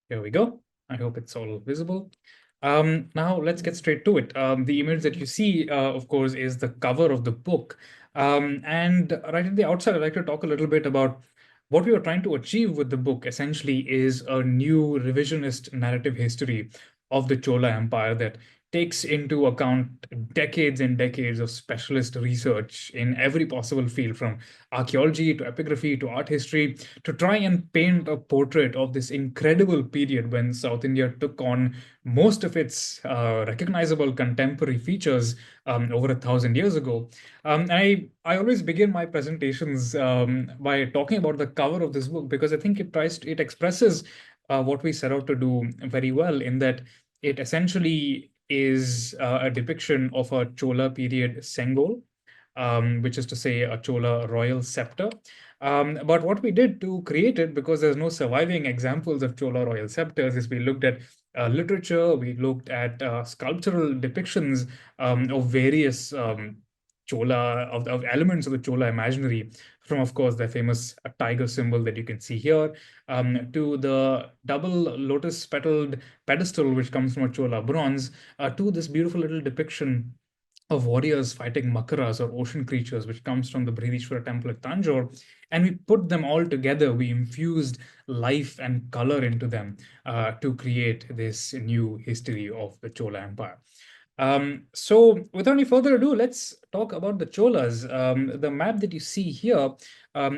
Here we go. I hope it's all visible. Now let's get straight to it. The image that you see, of course, is the cover of the book. And right at the outset, I'd like to talk a little bit about what we were trying to achieve with the book. Essentially, is a new revisionist narrative history of the Chola Empire that takes into account decades and decades of specialist research in every possible field, from archaeology to epigraphy to art history, to try and paint a portrait of this incredible period when South India took on most of its recognizable contemporary features over 1,000 years ago. I always begin my presentations by talking about the cover of this book because I think it expresses what we set out to do very well, in that it essentially is a depiction of a Chola period Sengol, which is to say a Chola royal scepter. But what we did to create it, because there's no surviving examples of Chola royal scepters, is we looked at literature, we looked at sculptural depictions of various of elements of the Chola imaginary, from, of course, the famous tiger symbol that you can see here, to the double lotus petaled pedestal, which comes from a Chola bronze, to this beautiful little depiction of warriors fighting makaras or ocean creatures, which comes from the Brihadishwara temple at Tanjore. And we put them all together. We infused life and color into them to create this new history of the Chola Empire. So, without any further ado, let's talk about the Cholas. The map that you see here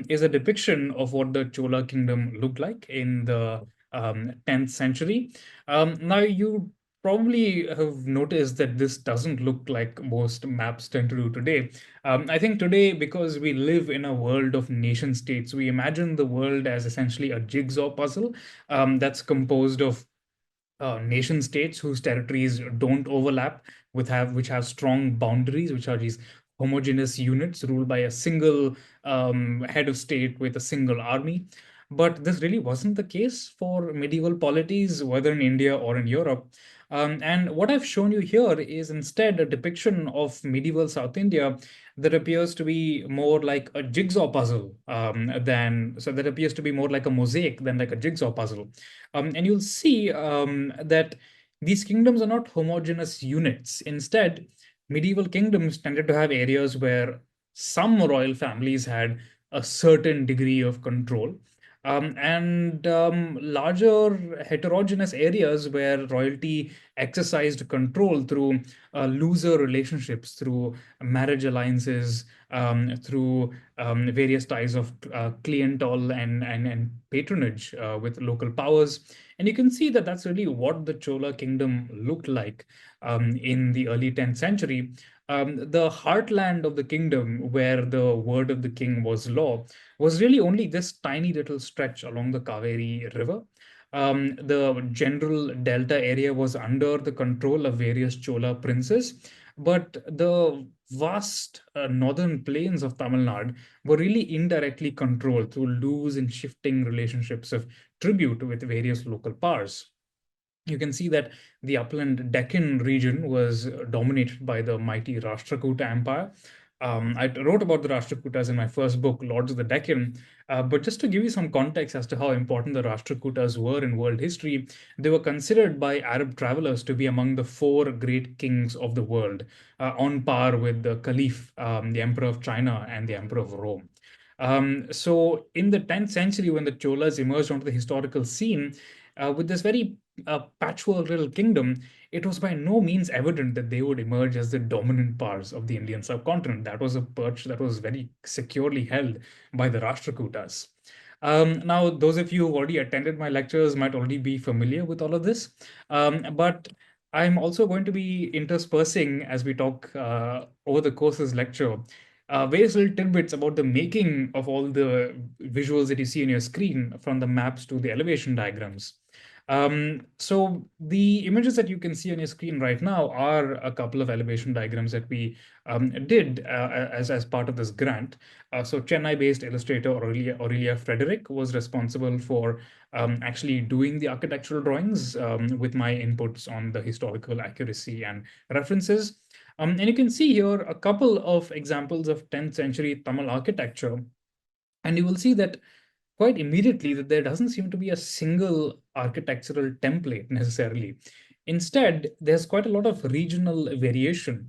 is a depiction of what the Chola kingdom looked like in the 10th century. Now, you probably have noticed that this doesn't look like most maps tend to do today. I think today, because we live in a world of nation states, we imagine the world as essentially a jigsaw puzzle that's composed of nation states whose territories don't overlap, which have strong boundaries, which are these homogeneous units ruled by a single head of state with a single army. But this really wasn't the case for medieval polities, whether in India or in Europe. And what I've shown you here is instead a depiction of medieval South India that appears to be more like a jigsaw puzzle that appears to be more like a mosaic than like a jigsaw puzzle. And you'll see that these kingdoms are not homogeneous units. Instead, medieval kingdoms tended to have areas where some royal families had a certain degree of control, and larger heterogeneous areas where royalty exercised control through looser relationships, through marriage alliances, through various ties of clientele and patronage with local powers. And you can see that that's really what the Chola kingdom looked like in the early 10th century. The heartland of the kingdom, where the word of the king was law, was really only this tiny little stretch along the Kaveri River. The general delta area was under the control of various Chola princes, but the vast northern plains of Tamil Nadu were really indirectly controlled through loose and shifting relationships of tribute with various local powers. You can see that the upland Deccan region was dominated by the mighty Rashtrakuta Empire. I wrote about the Rashtrakutas in my first book, Lords of the Deccan. But just to give you some context as to how important the Rashtrakutas were in world history, they were considered by Arab travelers to be among the four great kings of the world, on par with the Caliph, the Emperor of China, and the Emperor of Rome. So, in the 10th century, when the Cholas emerged onto the historical scene, with this very patchwork little kingdom, it was by no means evident that they would emerge as the dominant powers of the Indian subcontinent. That was a perch that was very securely held by the Rashtrakutas. Now, those of you who already attended my lectures might already be familiar with all of this, but I'm also going to be interspersing, as we talk over the course of this lecture, various little tidbits about the making of all the visuals that you see on your screen, from the maps to the elevation diagrams. So the images that you can see on your screen right now are a couple of elevation diagrams that we did as part of this grant. So Chennai-based illustrator Aurelia Frederick was responsible for actually doing the architectural drawings with my inputs on the historical accuracy and references. And you can see here a couple of examples of 10th century Tamil architecture. And you will see that quite immediately that there doesn't seem to be a single architectural template necessarily. Instead, there's quite a lot of regional variation.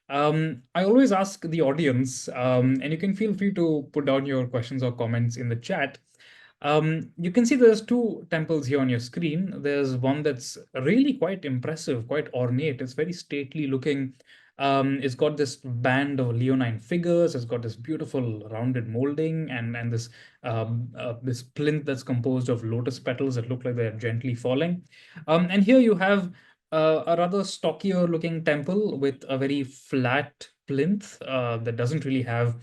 I always ask the audience, and you can feel free to put down your questions or comments in the chat. You can see there's two temples here on your screen. There's one that's really quite impressive, quite ornate. It's very stately looking. It's got this band of leonine figures. It's got this beautiful rounded molding and this plinth that's composed of lotus petals that look like they're gently falling. And here you have a rather stockier looking temple with a very flat plinth that doesn't really have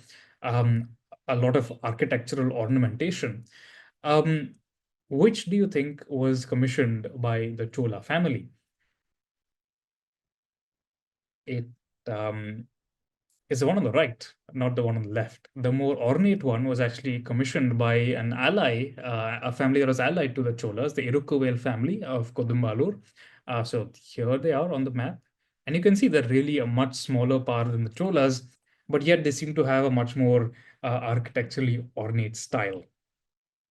um, a lot of architectural ornamentation. Um, which do you think was commissioned by the Chola family? It um, is the one on the right, not the one on the left. The more ornate one was actually commissioned by an ally, a family that was allied to the Cholas, the Irukkuvale family of Kodumbalur. So here they are on the map. And you can see they're really a much smaller power than the Cholas, but yet they seem to have a much more architecturally ornate style.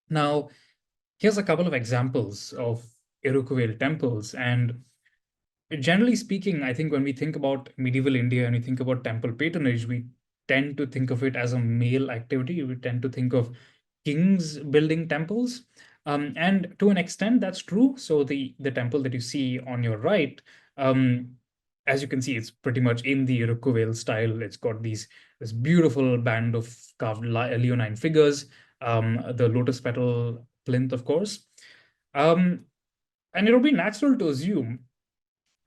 Now, here's a couple of examples of Iroquois temples. And generally speaking, I think when we think about medieval India and we think about temple patronage, we tend to think of it as a male activity. We tend to think of kings building temples. And to an extent, that's true. So the temple that you see on your right, um, as you can see, it's pretty much in the Iroquois style. It's got this beautiful band of carved leonine figures, the lotus petal plinth, of course. Um, and it would be natural to assume,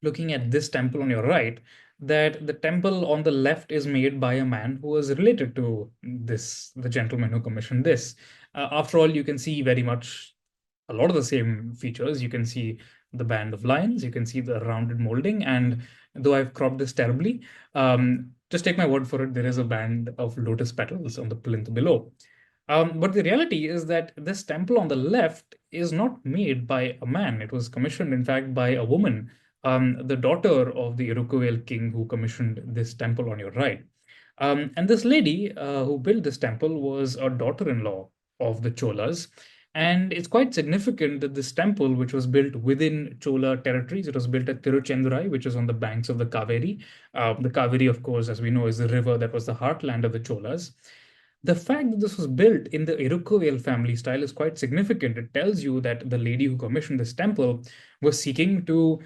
looking at this temple on your right, that the temple on the left is made by a man who was related to the gentleman who commissioned this. After all, you can see very much a lot of the same features. You can see the band of lines, you can see the rounded molding, and though I've cropped this terribly, just take my word for it, there is a band of lotus petals on the plinth below. But the reality is that this temple on the left is not made by a man. It was commissioned, in fact, by a woman, the daughter of the Iroquois king who commissioned this temple on your right. And this lady who built this temple was a daughter-in-law of the Cholas. And it's quite significant that this temple, which was built within Chola territories, it was built at Tiruchendurai, which is on the banks of the Kaveri. The Kaveri, of course, as we know, is the river that was the heartland of the Cholas. The fact that this was built in the Iroquois family style is quite significant. It tells you that the lady who commissioned this temple was seeking to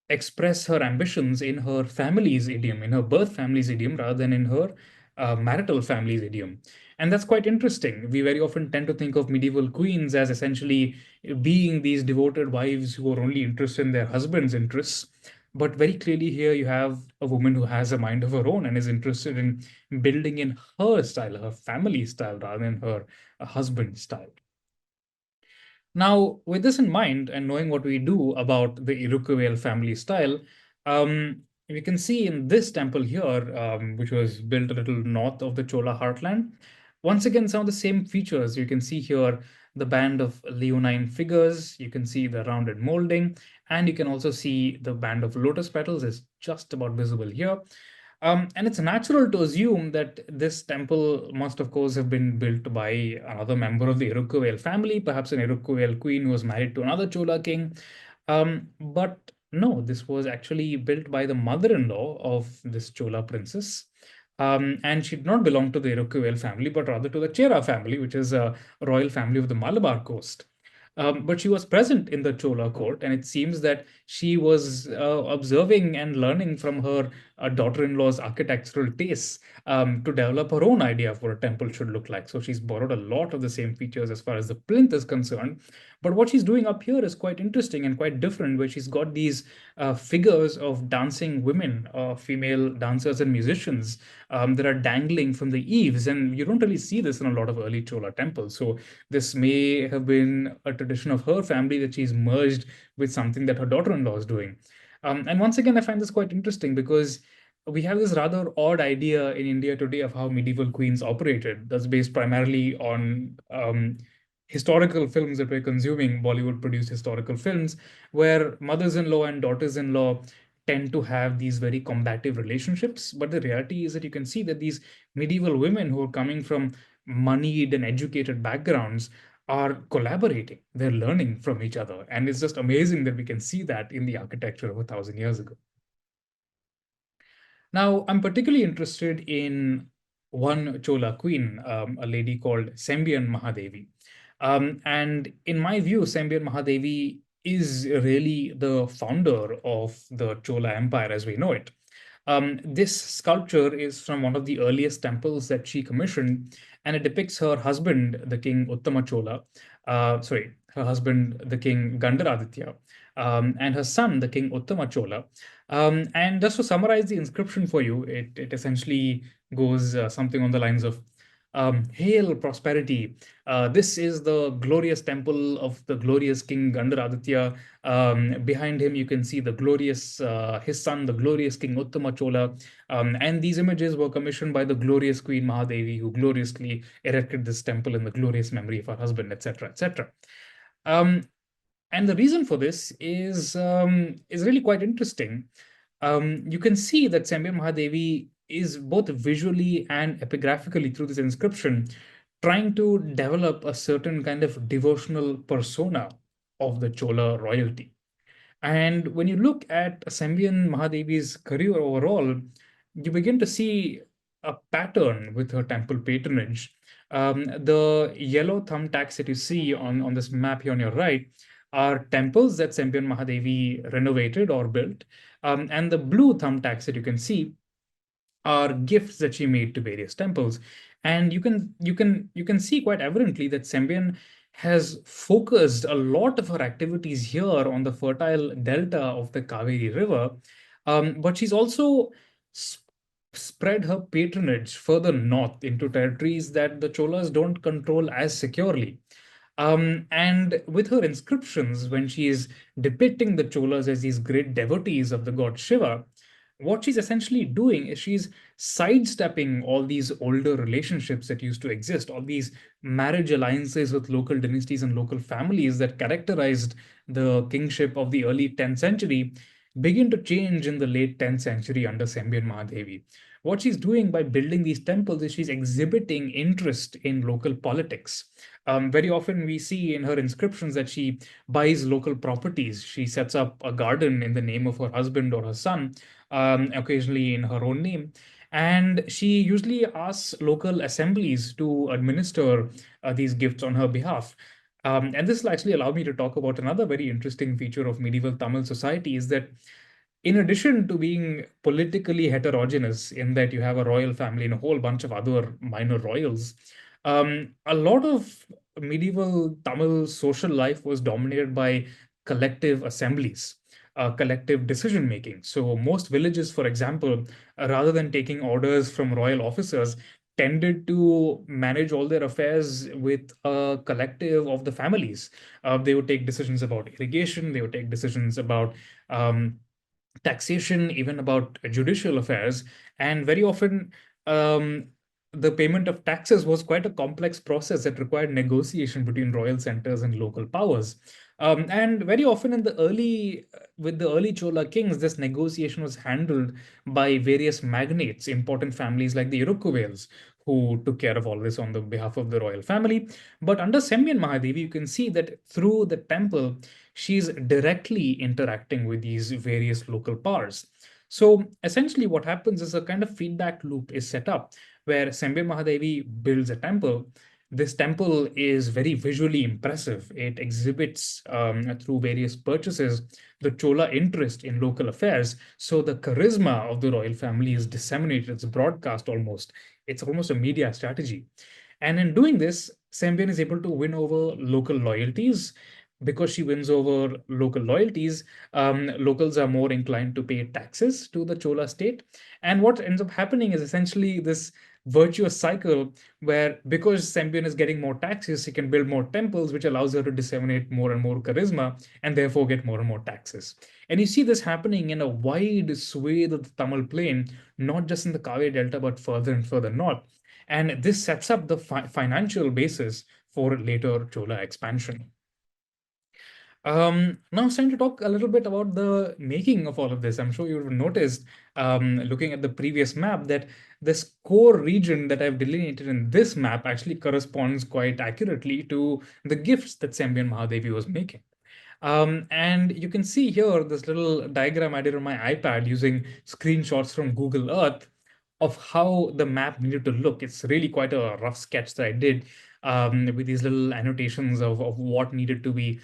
express her ambitions in her family's idiom, in her birth family's idiom, rather than in her marital family's idiom. And that's quite interesting. We very often tend to think of medieval queens as essentially being these devoted wives who are only interested in their husband's interests. But very clearly, here you have a woman who has a mind of her own and is interested in building in her style, her family style, rather than her husband's style. Now, with this in mind and knowing what we do about the Iroquois family style, we can see in this temple here, which was built a little north of the Chola heartland, once again, some of the same features. You can see here the band of leonine figures, you can see the rounded molding, and you can also see the band of lotus petals is just about visible here. And it's natural to assume that this temple must, of course, have been built by another member of the Iroquois family, perhaps an Iroquois queen who was married to another Chola king. But no, this was actually built by the mother-in-law of this Chola princess. And she did not belong to the Iroquois family, but rather to the Chera family, which is a royal family of the Malabar coast. But she was present in the Chola court, and it seems that she was observing and learning from her daughter-in-law's architectural tastes to develop her own idea of what a temple should look like. So she's borrowed a lot of the same features as far as the plinth is concerned. But what she's doing up here is quite interesting and quite different, where she's got these figures of dancing women, female dancers and musicians that are dangling from the eaves. And you don't really see this in a lot of early Chola temples. So this may have been a tradition of her family that she's merged with something that her daughter-in-law is doing. And once again, I find this quite interesting because we have this rather odd idea in India today of how medieval queens operated. That's based primarily on historical films that we're consuming, Bollywood produced historical films, where mothers in law and daughters in law tend to have these very combative relationships. But the reality is that you can see that these medieval women who are coming from moneyed and educated backgrounds are collaborating. They're learning from each other. And it's just amazing that we can see that in the architecture of 1,000 years ago. Now, I'm particularly interested in one Chola queen, a lady called Sembiyan Mahadevi. And in my view, Sembiyan Mahadevi is really the founder of the Chola Empire as we know it. This sculpture is from one of the earliest temples that she commissioned, and it depicts her husband, the king Uttama Chola, her husband, the king Gandaraditya, and her son, the king Uttama Chola. And just to summarize the inscription for you, it essentially goes something on the lines of Hail prosperity. This is the glorious temple of the glorious King Gandaraditya. Behind him, you can see the glorious, his son, the glorious King Uttama Chola. And these images were commissioned by the glorious Queen Mahadevi, who gloriously erected this temple in the glorious memory of her husband, etc., etc. Um, and the reason for this is really quite interesting. You can see that Sembiyan Mahadevi is both visually and epigraphically through this inscription trying to develop a certain kind of devotional persona of the Chola royalty. And when you look at Sembiyan Mahadevi's career overall, you begin to see a pattern with her temple patronage. The yellow thumbtacks that you see on this map here on your right are temples that Sembiyan Mahadevi renovated or built. And the blue thumbtacks that you can see are gifts that she made to various temples. And you can see quite evidently that Sembian has focused a lot of her activities here on the fertile delta of the Kaveri River, but she's also spread her patronage further north into territories that the Cholas don't control as securely. And with her inscriptions, when she is depicting the Cholas as these great devotees of the god Shiva, what she's essentially doing is she's sidestepping all these older relationships that used to exist, all these marriage alliances with local dynasties and local families that characterized the kingship of the early 10th century, begin to change in the late 10th century under Sembiyan Mahadevi. What she's doing by building these temples is she's exhibiting interest in local politics. Very often we see in her inscriptions that she buys local properties. She sets up a garden in the name of her husband or her son, occasionally in her own name. And she usually asks local assemblies to administer these gifts on her behalf. And this will actually allow me to talk about another very interesting feature of medieval Tamil society is that in addition to being politically heterogeneous in that you have a royal family and a whole bunch of other minor royals, a lot of medieval Tamil social life was dominated by collective assemblies, collective decision making. So most villages, for example, rather than taking orders from royal officers, tended to manage all their affairs with a collective of the families. They would take decisions about irrigation, they would take decisions about um, taxation, even about judicial affairs. And very often, um, the payment of taxes was quite a complex process that required negotiation between royal centers and local powers. And very often with the early Chola kings, this negotiation was handled by various magnates, important families like the Iroquois, who took care of all this on the behalf of the royal family. But under Sembiyan Mahadevi, you can see that through the temple, she's directly interacting with these various local powers. So essentially, what happens is a kind of feedback loop is set up where Sembe Mahadevi builds a temple. This temple is very visually impressive. It exhibits through various purchases the Chola interest in local affairs. So the charisma of the royal family is disseminated, it's broadcast almost. It's almost a media strategy. And in doing this, Sembian is able to win over local loyalties. Because she wins over local loyalties, locals are more inclined to pay taxes to the Chola state. And what ends up happening is essentially this virtuous cycle where because Sembian is getting more taxes, she can build more temples, which allows her to disseminate more and more charisma and therefore get more and more taxes. And you see this happening in a wide swathe of the Tamil plain, not just in the Kaveri Delta, but further and further north. And this sets up the financial basis for later Chola expansion. Now it's time to talk a little bit about the making of all of this. I'm sure you've noticed, looking at the previous map, that this core region that I've delineated in this map actually corresponds quite accurately to the gifts that Sembiyan Mahadevi was making. And you can see here this little diagram I did on my iPad using screenshots from Google Earth of how the map needed to look. It's really quite a rough sketch that I did, with these little annotations of what needed to be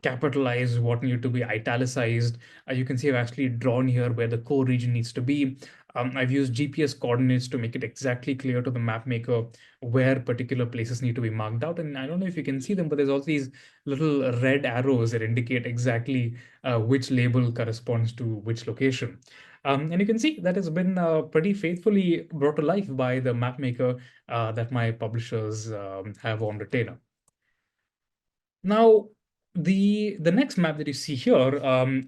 capitalized, what needed to be italicized. You can see I've actually drawn here where the core region needs to be. I've used GPS coordinates to make it exactly clear to the map maker where particular places need to be marked out. And I don't know if you can see them, but there's also these little red arrows that indicate exactly which label corresponds to which location. And you can see that has been pretty faithfully brought to life by the map maker that my publishers have on retainer. Now, the next map that you see here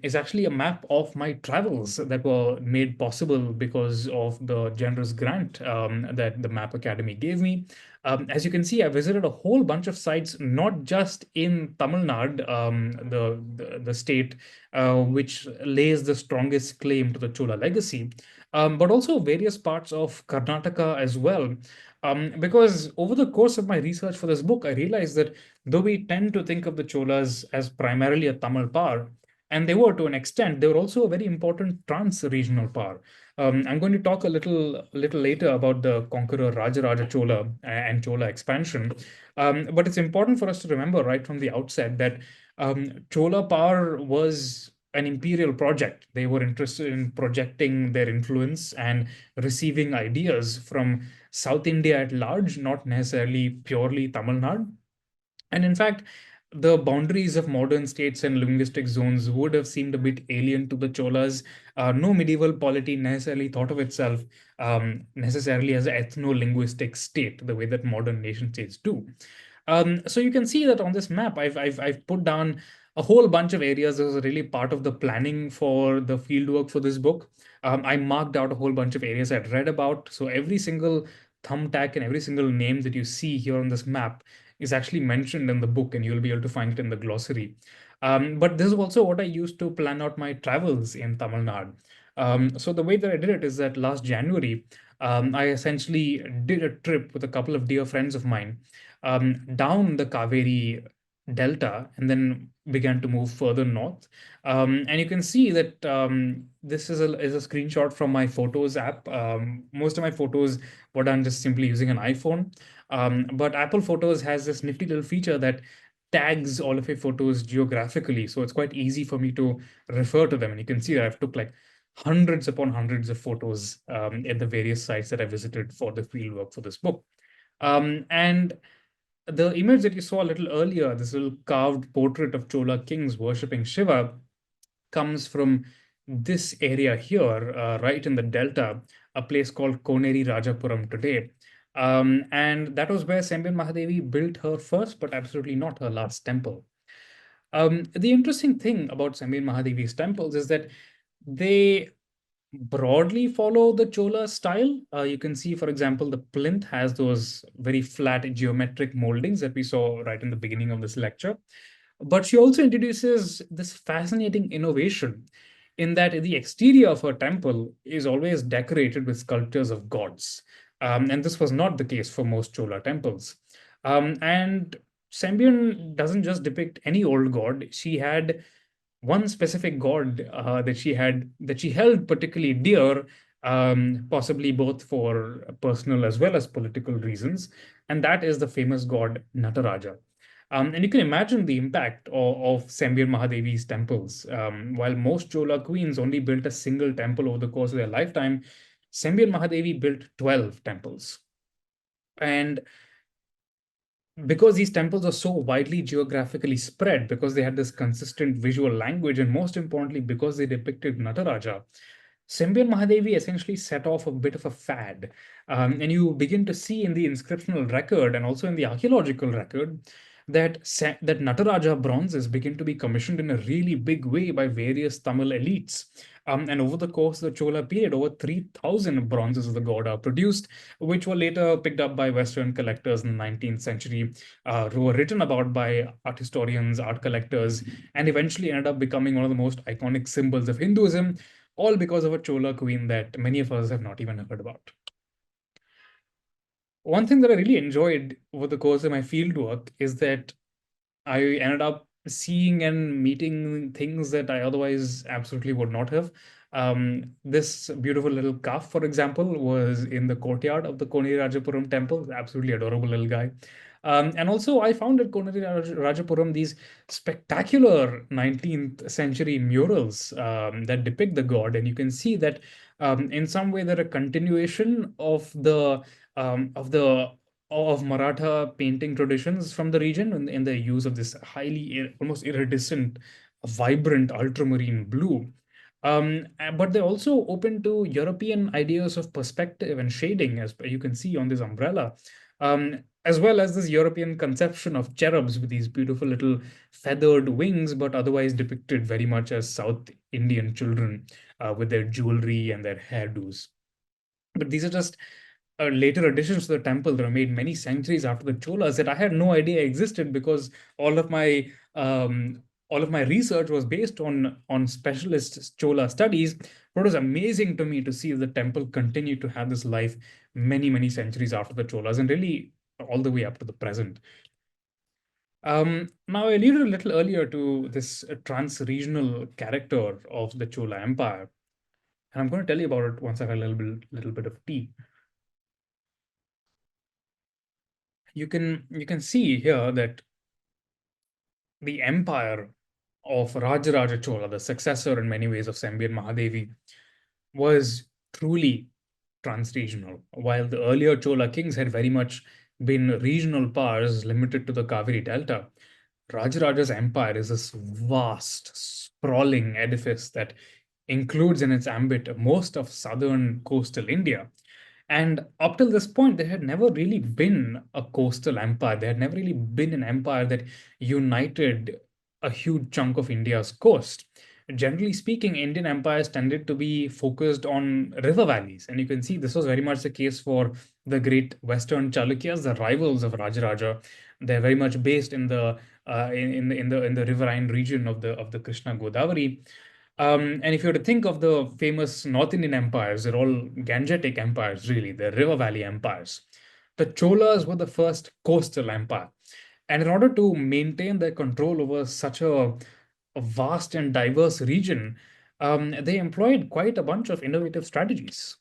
is actually a map of my travels that were made possible because of the generous grant that the Map Academy gave me. As you can see, I visited a whole bunch of sites, not just in Tamil Nadu, the state which lays the strongest claim to the Chola legacy, but also various parts of Karnataka as well. Because over the course of my research for this book, I realized that though we tend to think of the Cholas as primarily a Tamil power, and they were to an extent, they were also a very important trans-regional power. I'm going to talk a little later about the conqueror Rajaraja Chola and Chola expansion. But it's important for us to remember right from the outset that Chola power was an imperial project. They were interested in projecting their influence and receiving ideas from South India at large, not necessarily purely Tamil Nadu. And in fact, the boundaries of modern states and linguistic zones would have seemed a bit alien to the Cholas. No medieval polity necessarily thought of itself necessarily as an ethno-linguistic state, the way that modern nation states do. So you can see that on this map, I've put down a whole bunch of areas that was really part of the planning for the fieldwork for this book. I marked out a whole bunch of areas I'd read about. So every single thumbtack and every single name that you see here on this map is actually mentioned in the book, and you'll be able to find it in the glossary. But this is also what I used to plan out my travels in Tamil Nadu. So the way that I did it is that last January, I essentially did a trip with a couple of dear friends of mine down the Kaveri Delta and then began to move further north. And you can see that this is a screenshot from my Photos app. Most of my photos were done just simply using an iPhone. But Apple Photos has this nifty little feature that tags all of your photos geographically. So it's quite easy for me to refer to them. And you can see that I've took like hundreds upon hundreds of photos at the various sites that I visited for the fieldwork for this book. And the image that you saw a little earlier, this little carved portrait of Chola kings worshipping Shiva, comes from this area here, right in the delta, a place called Koneri Rajapuram today. And that was where Sembiyan Mahadevi built her first, but absolutely not her last temple. The interesting thing about Sembiyan Mahadevi's temples is that they broadly follow the Chola style. You can see, for example, the plinth has those very flat geometric moldings that we saw right in the beginning of this lecture. But she also introduces this fascinating innovation in that the exterior of her temple is always decorated with sculptures of gods. And this was not the case for most Chola temples. And Sembian doesn't just depict any old god. She had one specific god that she held particularly dear, possibly both for personal as well as political reasons, and that is the famous god Nataraja. And you can imagine the impact of Sembiyan Mahadevi's temples. While most Chola queens only built a single temple over the course of their lifetime, Sembiyan Mahadevi built 12 temples. And because these temples are so widely geographically spread, because they had this consistent visual language, and most importantly, because they depicted Nataraja, Sembiyan Mahadevi essentially set off a bit of a fad. And you begin to see in the inscriptional record and also in the archaeological record that Nataraja bronzes begin to be commissioned in a really big way by various Tamil elites. And over the course of the Chola period, over 3,000 bronzes of the god are produced, which were later picked up by Western collectors in the 19th century, who were written about by art historians, art collectors, and eventually ended up becoming one of the most iconic symbols of Hinduism, all because of a Chola queen that many of us have not even heard about. One thing that I really enjoyed over the course of my field work is that I ended up seeing and meeting things that I otherwise absolutely would not have. This beautiful little calf, for example, was in the courtyard of the Koniri Rajapuram temple. Absolutely adorable little guy. And also, I found at Koniri Rajapuram these spectacular 19th century murals that depict the god. And you can see that in some way they're a continuation of the of Maratha painting traditions from the region in the use of this highly almost iridescent, vibrant ultramarine blue. But they're also open to European ideas of perspective and shading, as you can see on this umbrella, as well as this European conception of cherubs with these beautiful little feathered wings, but otherwise depicted very much as South Indian children with their jewelry and their hairdos. But these are just later additions to the temple that were made many centuries after the Cholas that I had no idea existed because all of my um, all of my research was based on specialist Chola studies. But it was amazing to me to see the temple continue to have this life many centuries after the Cholas and really all the way up to the present. Now, I alluded a little earlier to this trans-regional character of the Chola Empire, and I'm going to tell you about it once I've had a little bit of tea. You can see here that the empire of Rajaraja Chola, the successor in many ways of Sembiyan Mahadevi, was truly trans-regional. While the earlier Chola kings had very much been regional powers limited to the Kaveri Delta, Rajaraja's empire is this vast, sprawling edifice that includes in its ambit most of southern coastal India. And up till this point, there had never really been a coastal empire. There had never really been an empire that united a huge chunk of India's coast. Generally speaking, Indian empires tended to be focused on river valleys. And you can see this was very much the case for the great Western Chalukyas, the rivals of Rajaraja. They're very much based in the in the riverine region of the Krishna Godavari. And if you were to think of the famous North Indian empires, they're all Gangetic empires, really. They're river valley empires. The Cholas were the first coastal empire. And in order to maintain their control over such a vast and diverse region, they employed quite a bunch of innovative strategies.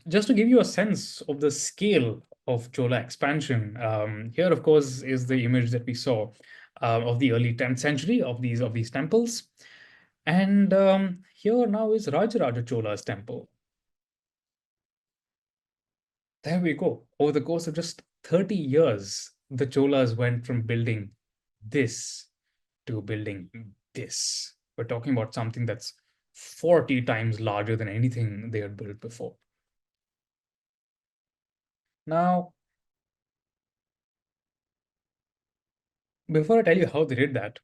Just to give you a sense of the scale of Chola expansion, here, of course, is the image that we saw of the early 10th century of these temples. And here now is Rajaraja Chola's temple. There we go. Over the course of just 30 years, the Cholas went from building this to building this. We're talking about something that's 40 times larger than anything they had built before. Now, before I tell you how they did that,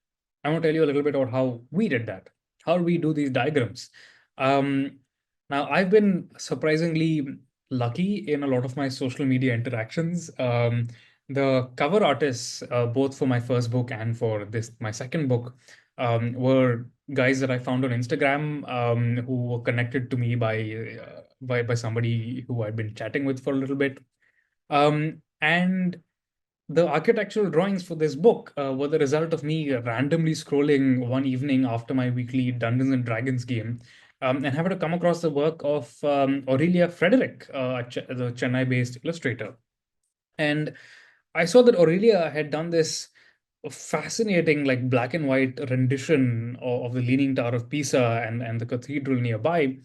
I want to tell you a little bit about how we did that. How do we do these diagrams? Um, Now, I've been surprisingly lucky in a lot of my social media interactions. The cover artists, both for my first book and for this my second book, were guys that I found on Instagram who were connected to me by somebody who I'd been chatting with for a little bit. And the architectural drawings for this book were the result of me randomly scrolling one evening after my weekly Dungeons and Dragons game, and happened to come across the work of Aurelia Frederick, the Chennai-based illustrator. And I saw that Aurelia had done this fascinating, like black and white rendition of the Leaning Tower of Pisa and the cathedral nearby.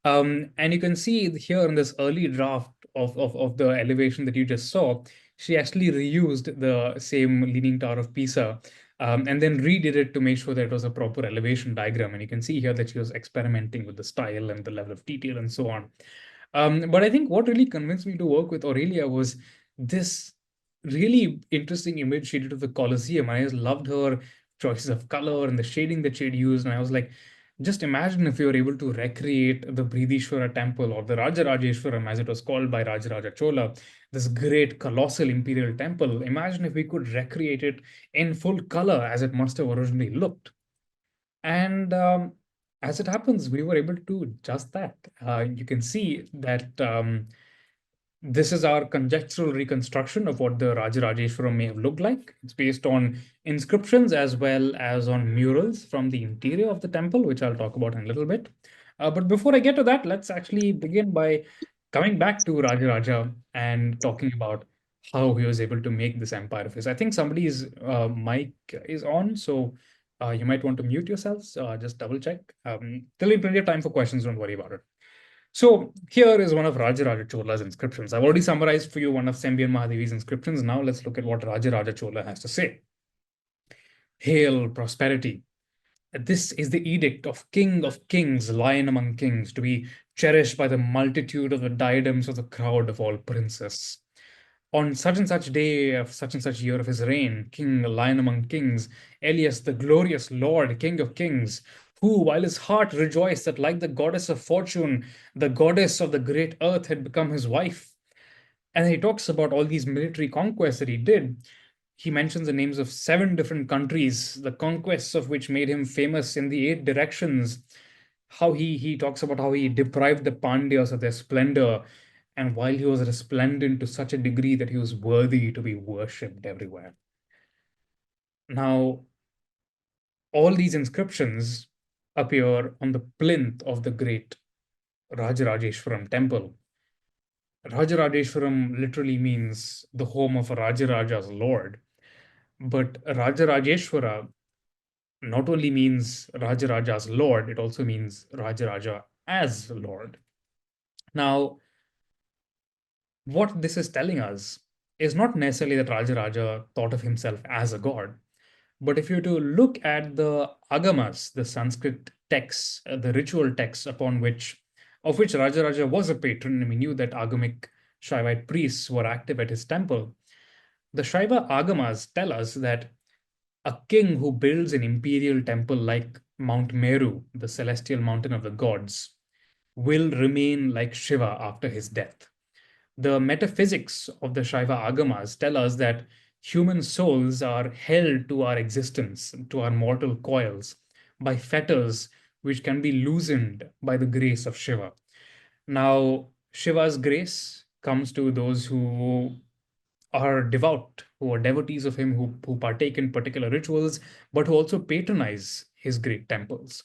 And you can see here in this early draft of the elevation that you just saw, she actually reused the same Leaning Tower of Pisa and then redid it to make sure that it was a proper elevation diagram. And you can see here that she was experimenting with the style and the level of detail and so on. But I think what really convinced me to work with Aurelia was this really interesting image she did of the Colosseum. I just loved her choices of color and the shading that she'd used. And I was like, just imagine if you were able to recreate the Brihadishwara temple, or the Rajarajeshwaram, as it was called by Rajaraja Chola, this great colossal imperial temple. Imagine if we could recreate it in full color as it must have originally looked. And as it happens, we were able to do just that. You can see that this is our conjectural reconstruction of what the Rajarajeshwaram may have looked like. It's based on inscriptions as well as on murals from the interior of the temple, which I'll talk about in a little bit. But before I get to that, let's actually begin by coming back to Rajaraja and talking about how he was able to make this empire of his. I think somebody's mic is on, so you might want to mute yourselves. Just double check. There'll be plenty of time for questions. Don't worry about it. So here is one of Rajaraja Chola's inscriptions. I've already summarized for you one of Sembiyan Mahadevi's inscriptions. Now let's look at what Rajaraja Chola has to say. Hail prosperity. This is the edict of King of Kings, Lion among kings, to be cherished by the multitude of the diadems of the crowd of all princes. On such and such day of such and such year of his reign, King, Lion among kings, Elias, the glorious Lord, King of kings, who, while his heart rejoiced that, like the goddess of fortune, the goddess of the great earth had become his wife. And he talks about all these military conquests that he did. He mentions the names of 7 different countries, the conquests of which made him famous in the 8 directions. How he talks about how he deprived the Pandyas of their splendor, and while he was resplendent to such a degree that he was worthy to be worshipped everywhere. Now, all these inscriptions appear on the plinth of the great Rajarajeshwaram temple. Rajarajeshwaram literally means the home of a Rajaraja's lord, but Rajarajeshwara not only means Rajaraja's lord, it also means Rajaraja as lord. Now, what this is telling us is not necessarily that Rajaraja thought of himself as a god, but if you were to look at the agamas, the Sanskrit texts, the ritual texts upon which, of which Rajaraja was a patron, and we knew that agamic Shaivite priests were active at his temple. The Shaiva agamas tell us that a king who builds an imperial temple like Mount Meru, the celestial mountain of the gods, will remain like Shiva after his death. The metaphysics of the Shaiva Agamas tell us that human souls are held to our existence, to our mortal coils, by fetters which can be loosened by the grace of Shiva. Now, Shiva's grace comes to those who are devout, who are devotees of him, who partake in particular rituals, but who also patronize his great temples.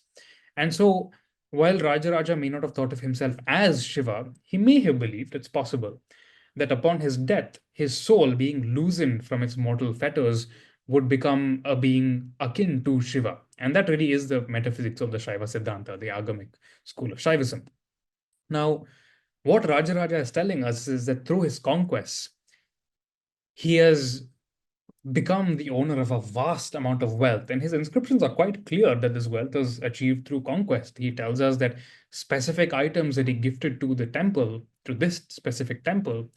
And so, while Rajaraja may not have thought of himself as Shiva, he may have believed, it's possible, that upon his death, his soul being loosened from its mortal fetters would become a being akin to Shiva. And that really is the metaphysics of the Shaiva Siddhanta, the Agamic school of Shaivism. Now, what Rajaraja is telling us is that through his conquests, he has become the owner of a vast amount of wealth. And his inscriptions are quite clear that this wealth is achieved through conquest. He tells us that specific items that he gifted to the temple, to this specific temple,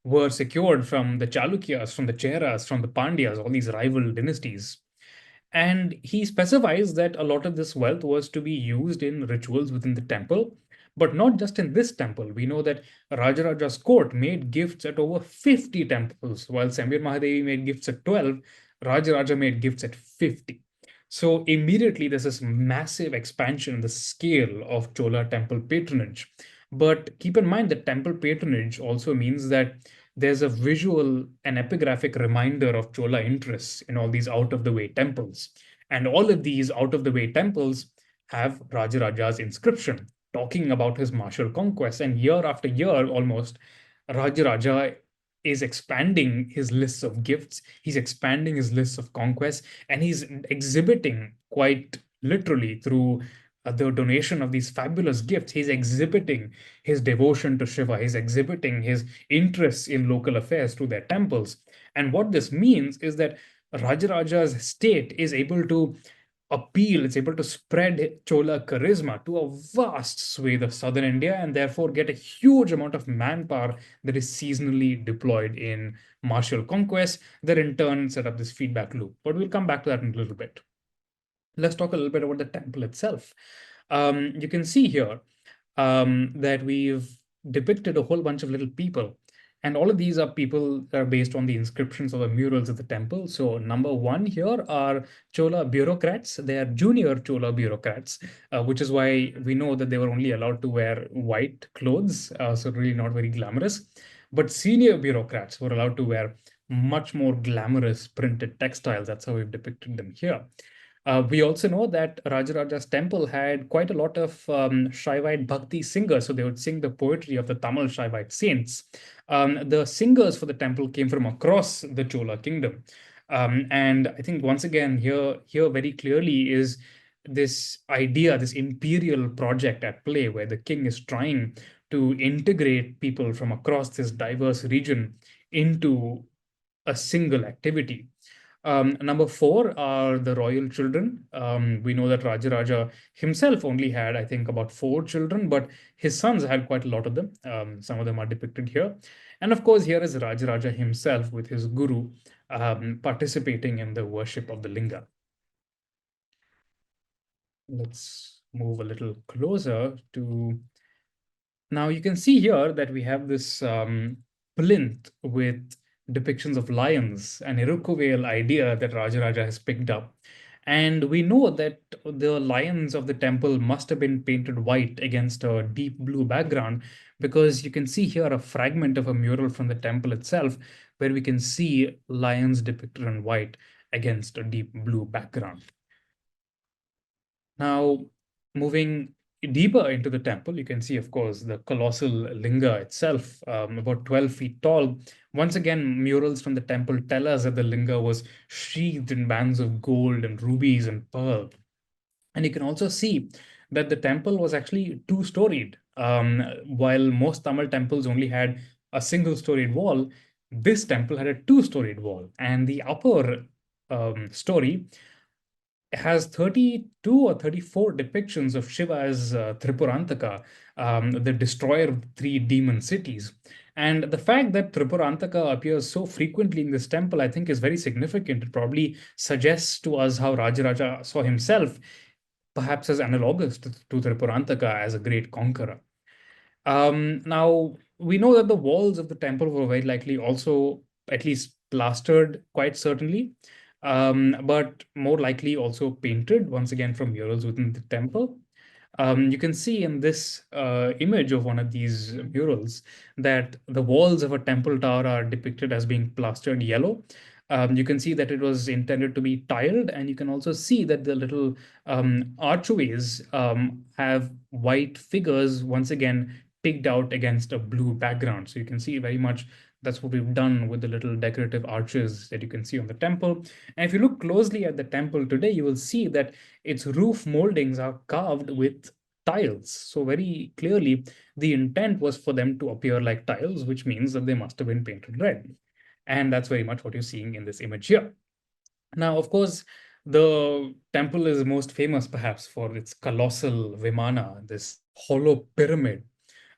were secured from the Chalukyas, from the Cheras, from the Pandyas, all these rival dynasties. And he specifies that a lot of this wealth was to be used in rituals within the temple, but not just in this temple. We know that Rajaraja's court made gifts at over 50 temples, while Sembiyan Mahadevi made gifts at 12, Rajaraja made gifts at 50. So immediately there's this massive expansion in the scale of Chola temple patronage. But keep in mind that temple patronage also means that there's a visual and epigraphic reminder of Chola interests in all these out of the way temples. And all of these out of the way temples have Rajaraja's inscription talking about his martial conquests. And year after year, almost, Rajaraja is expanding his lists of gifts, he's expanding his lists of conquests, and he's exhibiting quite literally through the donation of these fabulous gifts. He's exhibiting his devotion to Shiva, he's exhibiting his interests in local affairs through their temples. And what this means is that Rajaraja's state is able to appeal, it's able to spread Chola charisma to a vast swathe of southern India and therefore get a huge amount of manpower that is seasonally deployed in martial conquest that in turn set up this feedback loop. But we'll come back to that in a little bit. Let's talk a little bit about the temple itself. You can see here that we've depicted a whole bunch of little people. And all of these are people that are based on the inscriptions of the murals of the temple. So, number one here are Chola bureaucrats. They are junior Chola bureaucrats, which is why we know that they were only allowed to wear white clothes, so really not very glamorous. But senior bureaucrats were allowed to wear much more glamorous printed textiles. That's how we've depicted them here. We also know that Rajaraja's temple had quite a lot of Shaivite Bhakti singers, so they would sing the poetry of the Tamil Shaivite saints. The singers for the temple came from across the Chola kingdom. And I think once again, here very clearly is this idea, this imperial project at play, where the king is trying to integrate people from across this diverse region into a single activity. Number four are the royal children. We know that Rajaraja himself only had, I think, about four children, but his sons had quite a lot of them. Some of them are depicted here. And of course, here is Rajaraja himself with his guru participating in the worship of the linga. Let's move a little closer to now you can see here that we have this plinth with depictions of lions, an Iroquois idea that Rajaraja has picked up. And we know that the lions of the temple must have been painted white against a deep blue background because you can see here a fragment of a mural from the temple itself where we can see lions depicted in white against a deep blue background. Now, moving deeper into the temple, you can see, of course, the colossal linga itself, about 12 feet tall. Once again, murals from the temple tell us that the linga was sheathed in bands of gold and rubies and pearl. And you can also see that the temple was actually two-storied. While most Tamil temples only had a single-storied wall, this temple had a two-storied wall. And the upper story has 32 or 34 depictions of Shiva as Tripurantaka, the destroyer of three demon cities. And the fact that Tripurantaka appears so frequently in this temple, I think, is very significant. It probably suggests to us how Rajaraja saw himself, perhaps as analogous to Tripurantaka as a great conqueror. Now, we know that the walls of the temple were very likely also at least plastered, quite certainly, but more likely also painted, once again, from murals within the temple. You can see in this image of one of these murals that the walls of a temple tower are depicted as being plastered yellow. You can see that it was intended to be tiled, and you can also see that the little archways have white figures, once again, picked out against a blue background. So you can see very much that's what we've done with the little decorative arches that you can see on the temple. And if you look closely at the temple today, you will see that its roof moldings are carved with tiles. So very clearly, the intent was for them to appear like tiles, which means that they must have been painted red. And that's very much what you're seeing in this image here. Now, of course, the temple is most famous perhaps for its colossal Vimana, this hollow pyramid.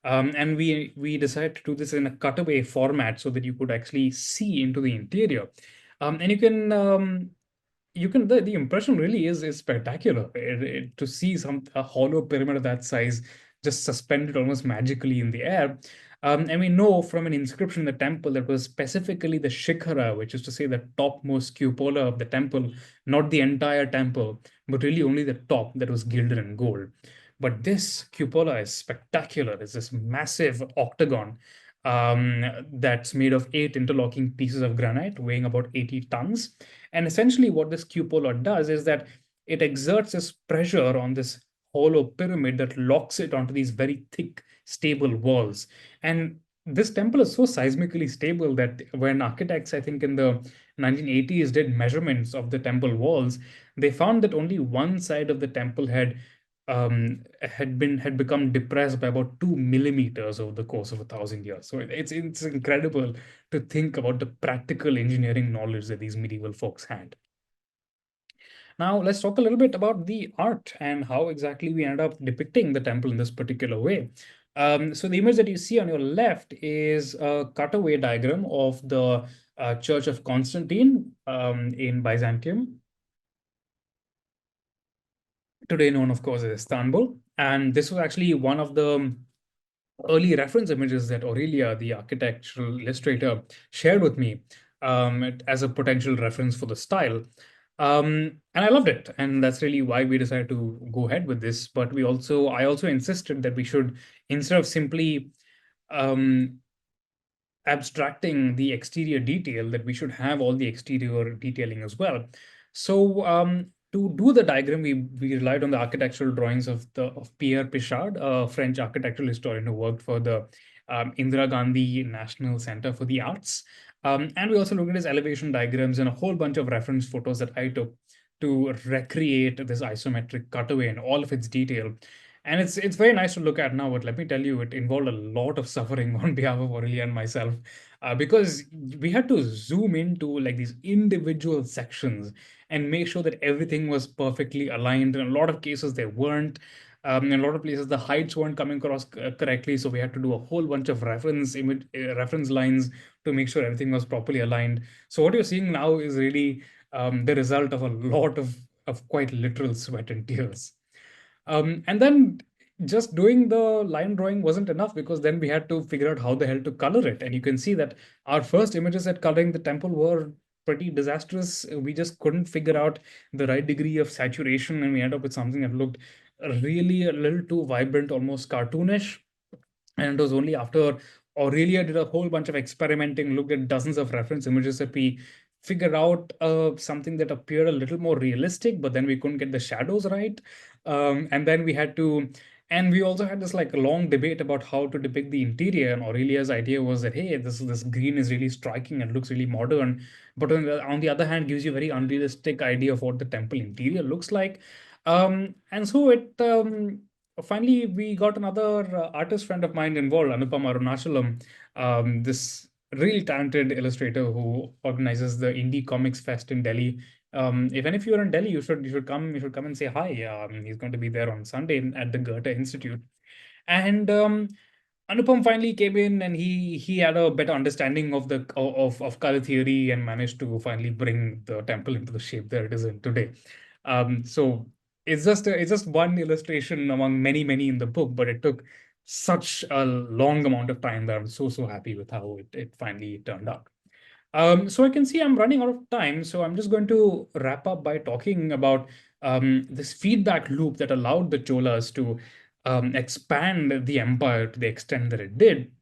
And we decided to do this in a cutaway format so that you could actually see into the interior. And you can the impression really is spectacular. To see a hollow pyramid of that size just suspended almost magically in the air. And we know from an inscription in the temple that was specifically the shikhara, which is to say the topmost cupola of the temple, not the entire temple, but really only the top that was gilded in gold. But this cupola is spectacular. It's this massive octagon that's made of 8 interlocking pieces of granite weighing about 80 tons. And essentially, what this cupola does is that it exerts this pressure on this hollow pyramid that locks it onto these very thick, stable walls. And this temple is so seismically stable that when architects, I think in the 1980s, did measurements of the temple walls, they found that only one side of the temple had become depressed by about 2 millimeters over the course of 1,000 years. So it's incredible to think about the practical engineering knowledge that these medieval folks had. Now, let's talk a little bit about the art and how exactly we ended up depicting the temple in this particular way. So the image that you see on your left is a cutaway diagram of the Church of Constantine in Byzantium, today known, of course, as Istanbul. And this was actually one of the early reference images that Aurelia, the architectural illustrator, shared with me as a potential reference for the style. And I loved it. And that's really why we decided to go ahead with this. But I also insisted that we should, instead of simply um, abstracting the exterior detail, that we should have all the exterior detailing as well. So to do the diagram, we relied on the architectural drawings of Pierre Pichard, a French architectural historian who worked for the Indira Gandhi National Center for the Arts. And we also looked at his elevation diagrams and a whole bunch of reference photos that I took to recreate this isometric cutaway in all of its detail. And it's very nice to look at now, but let me tell you, it involved a lot of suffering on behalf of Aurelia and myself, because we had to zoom into like these individual sections and make sure that everything was perfectly aligned. In a lot of cases, they weren't. In a lot of places, the heights weren't coming across correctly, so we had to do a whole bunch of reference lines to make sure everything was properly aligned. So what you're seeing now is really the result of a lot of quite literal sweat and tears. And then just doing the line drawing wasn't enough, because then we had to figure out how the hell to color it. And you can see that our first images at coloring the temple were pretty disastrous. We just couldn't figure out the right degree of saturation, and we ended up with something that looked really a little too vibrant, almost cartoonish. And it was only after Aurelia did a whole bunch of experimenting, looked at dozens of reference images, that we figured out something that appeared a little more realistic, but then we couldn't get the shadows right. And then we had to, and we also had this like a long debate about how to depict the interior. And Aurelia's idea was that, hey, this green is really striking and looks really modern, but on the other hand, gives you a very unrealistic idea of what the temple interior looks like. And so it finally, we got another artist friend of mine involved, Anupam Arunachalam, this really talented illustrator who organizes the Indie Comics Fest in Delhi. If any of you are in Delhi, you should come and say hi. He's going to be there on Sunday at the Goethe Institute. And Anupam finally came in, and he had a better understanding of the of color theory, and managed to finally bring the temple into the shape that it is in today. So it's just one illustration among many in the book, but it took such a long amount of time that I'm so happy with how it finally turned out. So I can see I'm running out of time, so I'm just going to wrap up by talking about this feedback loop that allowed the Cholas to expand the empire to the extent that it did.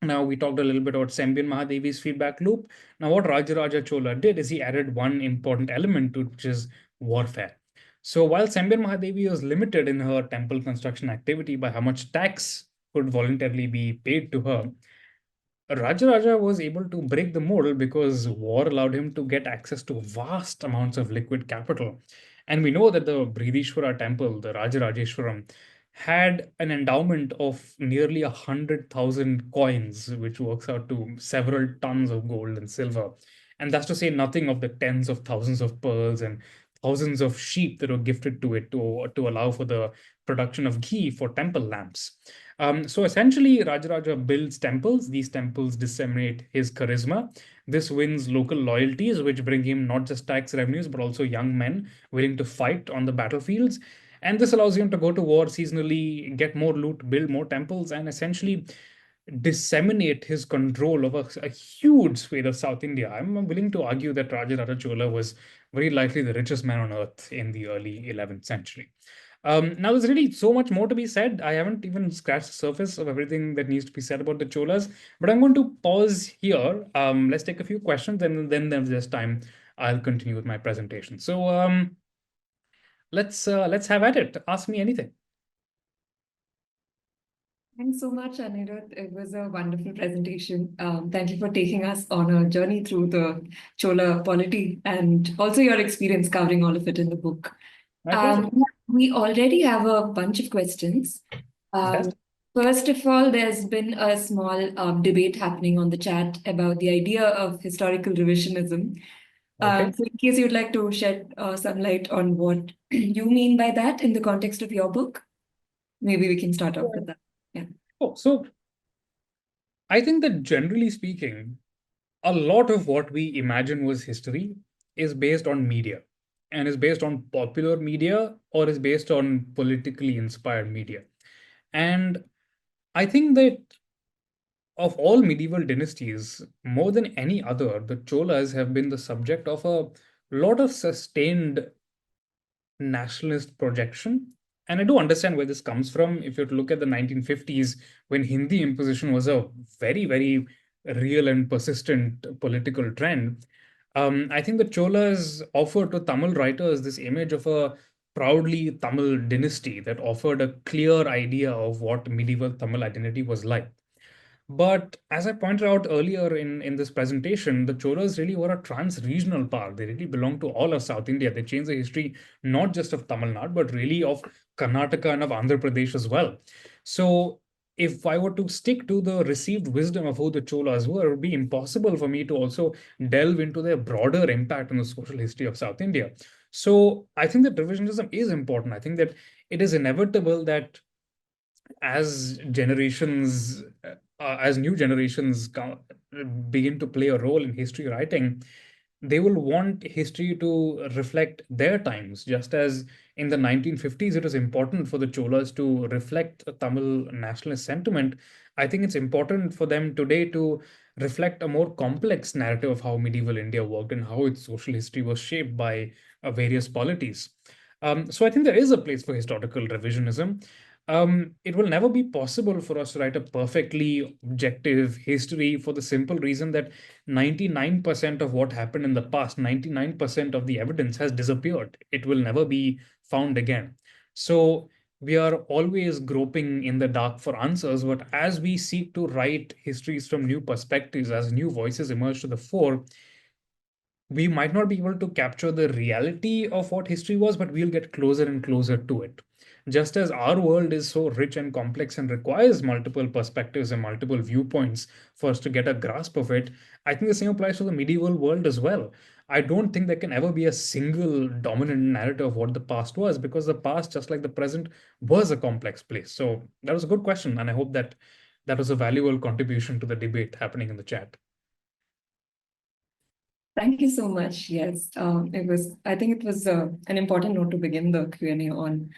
Now, we talked a little bit about Sembiyan Mahadevi's feedback loop. Now, what Rajaraja Chola did is he added one important element to it, which is warfare. So, while Sembiyan Mahadevi was limited in her temple construction activity by how much tax could voluntarily be paid to her, Rajaraja was able to break the mold because war allowed him to get access to vast amounts of liquid capital. And we know that the Brihadishwara temple, the Rajarajeshwaram, had an endowment of nearly 100,000 coins, which works out to several tons of gold and silver. And that's to say nothing of the tens of thousands of pearls and thousands of sheep that were gifted to it to allow for the production of ghee for temple lamps. So essentially, Rajaraja builds temples. These temples disseminate his charisma. This wins local loyalties, which bring him not just tax revenues, but also young men willing to fight on the battlefields. And this allows him to go to war seasonally, get more loot, build more temples, and essentially disseminate his control over a huge swathe of South India. I'm willing to argue that Rajaraja Chola was very likely the richest man on earth in the early 11th century. Now, there's really so much more to be said. I haven't even scratched the surface of everything that needs to be said about the Cholas, but I'm going to pause here. Let's take a few questions, and then there's time. I'll continue with my presentation. So let's have at it. Ask me anything. Thanks so much, Anirudh. It was a wonderful presentation. Thank you for taking us on a journey through the Chola polity and also your experience covering all of it in the book. My pleasure. We already have a bunch of questions. Fantastic. First of all, there's been a small debate happening on the chat about the idea of historical revisionism. Okay. So in case you'd like to shed some light on what you mean by that in the context of your book, maybe we can start off with that. Yeah. Oh, so I think that generally speaking, a lot of what we imagine was history is based on media and is based on popular media or is based on politically inspired media. And I think that of all medieval dynasties, more than any other, the Cholas have been the subject of a lot of sustained nationalist projection. And I do understand where this comes from. If you look at the 1950s, when Hindi imposition was a very, very real and persistent political trend, I think the Cholas offered to Tamil writers this image of a proudly Tamil dynasty that offered a clear idea of what medieval Tamil identity was like. But as I pointed out earlier in this presentation, the Cholas really were a trans-regional power. They really belong to all of South India. They changed the history not just of Tamil Nadu, but really of Karnataka and of Andhra Pradesh as well. So if I were to stick to the received wisdom of who the Cholas were, it would be impossible for me to also delve into their broader impact on the social history of South India. So I think that revisionism is important. I think that it is inevitable that as new generations begin to play a role in history writing, they will want history to reflect their times, just as in the 1950s it was important for the Cholas to reflect a Tamil nationalist sentiment. I think it's important for them today to reflect a more complex narrative of how medieval India worked and how its social history was shaped by various polities. So I think there is a place for historical revisionism. It will never be possible for us to write a perfectly objective history for the simple reason that 99% of what happened in the past, 99% of the evidence has disappeared. It will never be found again. So we are always groping in the dark for answers, but as we seek to write histories from new perspectives, as new voices emerge to the fore, we might not be able to capture the reality of what history was, but we'll get closer and closer to it. Just as our world is so rich and complex and requires multiple perspectives and multiple viewpoints for us to get a grasp of it, I think the same applies to the medieval world as well. I don't think there can ever be a single dominant narrative of what the past was, because the past, just like the present, was a complex place. So that was a good question, and I hope that that was a valuable contribution to the debate happening in the chat. Thank you so much. Yes, I think it was an important note to begin the Q&A on.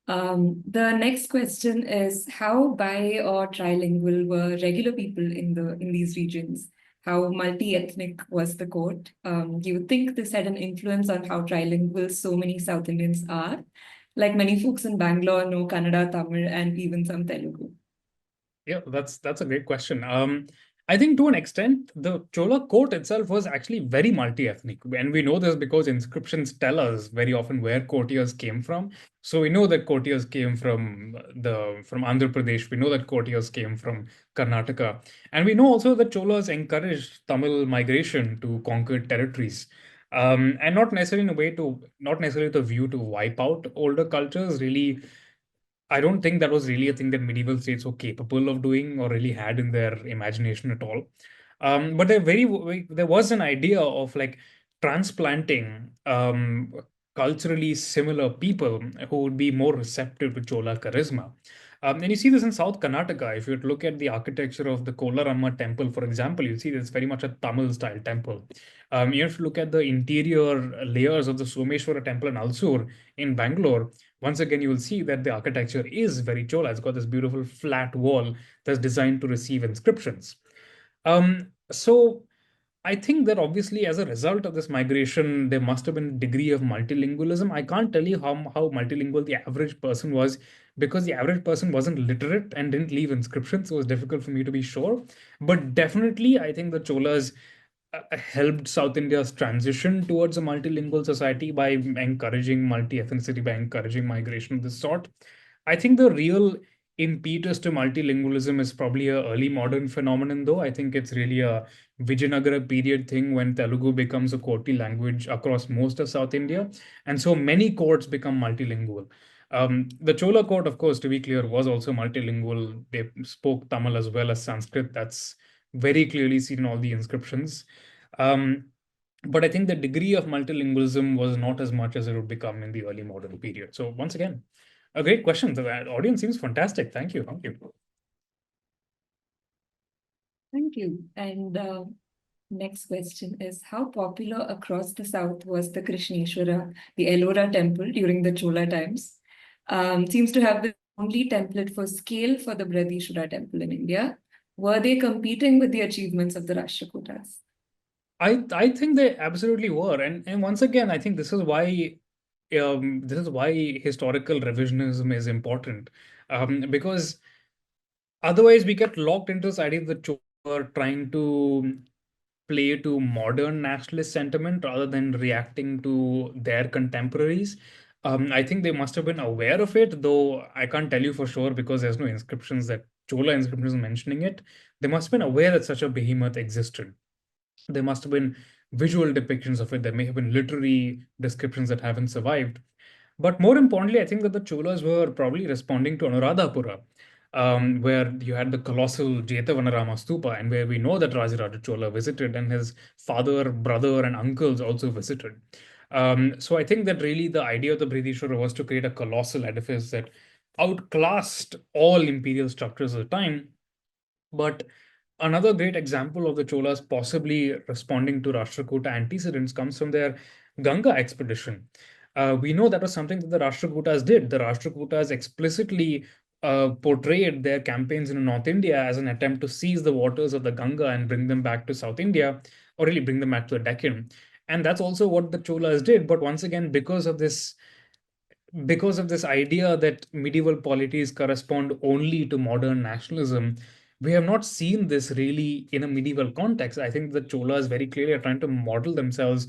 The next question is, how bi or trilingual were regular people in these regions? How multi-ethnic was the court? Do you think this had an influence on how trilingual so many South Indians are? Like many folks in Bangalore know Kannada, Tamil, and even some Telugu. Yeah, that's a great question. I think to an extent, the Chola court itself was actually very multi-ethnic, and we know this because inscriptions tell us very often where courtiers came from. So we know that courtiers came from Andhra Pradesh. We know that courtiers came from Karnataka, and we know also that Cholas encouraged Tamil migration to conquered territories. And not necessarily the view to wipe out older cultures. Really, I don't think that was really a thing that medieval states were capable of doing or really had in their imagination at all. But there was an idea of like transplanting culturally similar people who would be more receptive to Chola charisma. And you see this in South Karnataka. If you look at the architecture of the Kolarama temple, for example, you see it's very much a Tamil style temple. You have to look at the interior layers of the Someshwara temple in Alsur in Bangalore. Once again, you will see that the architecture is very Chola. It's got this beautiful flat wall that's designed to receive inscriptions. So I think that obviously, as a result of this migration, there must have been a degree of multilingualism. I can't tell you how multilingual the average person was, because the average person wasn't literate and didn't leave inscriptions, so it was difficult for me to be sure. But definitely, I think the Cholas helped South India's transition towards a multilingual society by encouraging multi-ethnicity, by encouraging migration of this sort. I think the real impetus to multilingualism is probably a early modern phenomenon, though. I think it's really a Vijayanagara period thing when Telugu becomes a courtly language across most of South India. And so many courts become multilingual. The Chola court, of course, to be clear, was also multilingual. They spoke Tamil as well as Sanskrit. That's very clearly seen in all the inscriptions. Um, But I think the degree of multilingualism was not as much as it would become in the early modern period. So once again, a great question. The audience seems fantastic. Thank you. Thank you. Thank you. And next question is, how popular across the south was the Krishneshwara, the Ellora temple during the Chola times? Seems to have been the only template for scale for the Brihadishwara temple in India. Were they competing with the achievements of the Rashtrakutas? I think they absolutely were, and once again, I think this is why historical revisionism is important, because otherwise we get locked into this idea that Chola were trying to play to modern nationalist sentiment rather than reacting to their contemporaries. I think they must have been aware of it, though I can't tell you for sure because there's no inscriptions that Chola inscriptions mentioning it. They must have been aware that such a behemoth existed. There must have been visual depictions of it. There may have been literary descriptions that haven't survived. But more importantly, I think that the Cholas were probably responding to Anuradhapura, where you had the colossal Jetavanarama Stupa, and where we know that Rajaraja Chola visited, and his father, brother, and uncles also visited. So I think that really the idea of the Brihadishwara was to create a colossal edifice that outclassed all imperial structures of the time. But another great example of the Cholas possibly responding to Rashtrakuta antecedents comes from their Ganga expedition. We know that was something that the Rashtrakutas did. The Rashtrakutas explicitly portrayed their campaigns in North India as an attempt to seize the waters of the Ganga and bring them back to South India, or really bring them back to the Deccan. And that's also what the Cholas did. But once again, because of this idea that medieval polities correspond only to modern nationalism, we have not seen this really in a medieval context. I think the Cholas very clearly are trying to model themselves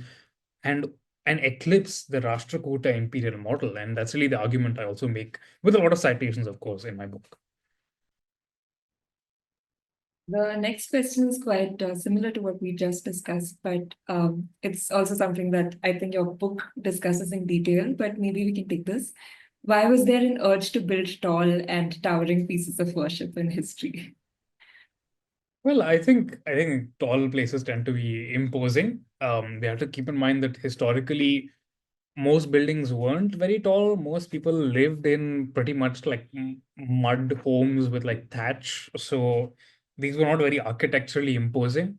and and eclipse the Rashtrakuta imperial model. And that's really the argument I also make with a lot of citations, of course, in my book. The next question is quite similar to what we just discussed, but it's also something that I think your book discusses in detail, but maybe we can take this. Why was there an urge to build tall and towering pieces of worship in history? Well, I think tall places tend to be imposing. We have to keep in mind that historically most buildings weren't very tall. Most people lived in pretty much like mud homes with like thatch. So these were not very architecturally imposing.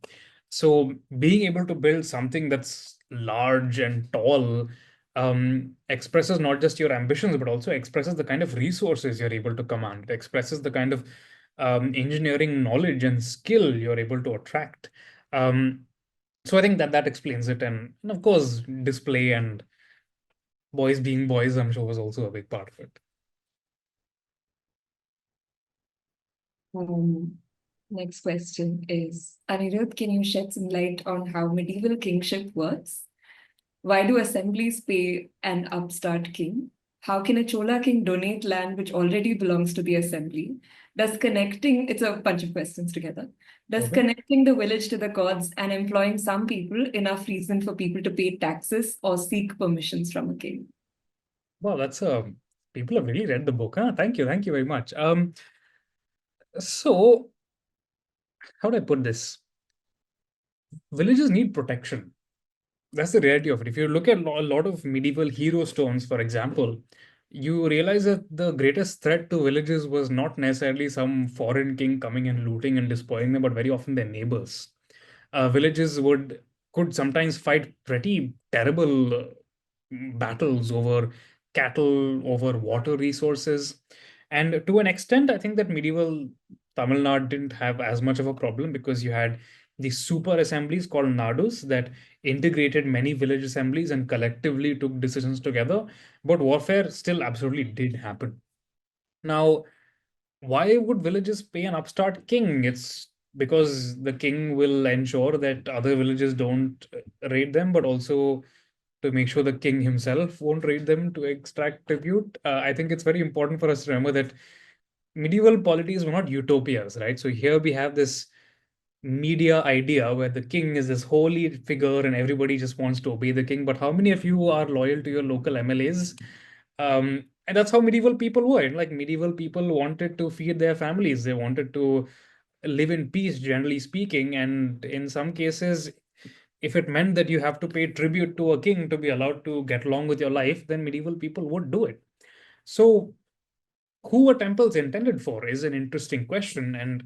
So being able to build something that's large and tall expresses not just your ambitions, but also expresses the kind of resources you're able to command. It expresses the kind of engineering knowledge and skill you're able to attract. Um, so I think that that explains it. And of course, display and boys being boys, I'm sure, was also a big part of it. Um, Next question is, Anirudh, can you shed some light on how medieval kingship works? Why do assemblies pay an upstart king? How can a Chola king donate land which already belongs to the assembly? It's a bunch of questions together. Does Okay. connecting the village to the gods and employing some people enough reason for people to pay taxes or seek permissions from a king? Well, that's people have really read the book, huh? Thank you, thank you very much. So how do I put this? Villages need protection. That's the reality of it. If you look at a lot of medieval hero stones, for example, you realize that the greatest threat to villages was not necessarily some foreign king coming and looting and despoiling them, but very often their neighbors. Villages would could sometimes fight pretty terrible battles over cattle, over water resources. And to an extent, I think that medieval Tamil Nadu didn't have as much of a problem because you had these super assemblies called nadus that integrated many village assemblies and collectively took decisions together. But warfare still absolutely did happen. Now, why would villages pay an upstart king? It's because the king will ensure that other villages don't raid them, but also to make sure the king himself won't raid them to extract tribute. I think it's very important for us to remember that medieval polities were not utopias, right? So here we have this media idea where the king is this holy figure and everybody just wants to obey the king. But how many of you are loyal to your local MLAs? And that's how medieval people were. Like medieval people wanted to feed their families, they wanted to live in peace, generally speaking. And in some cases, if it meant that you have to pay tribute to a king to be allowed to get along with your life, then medieval people would do it. So, who were temples intended for is an interesting question. And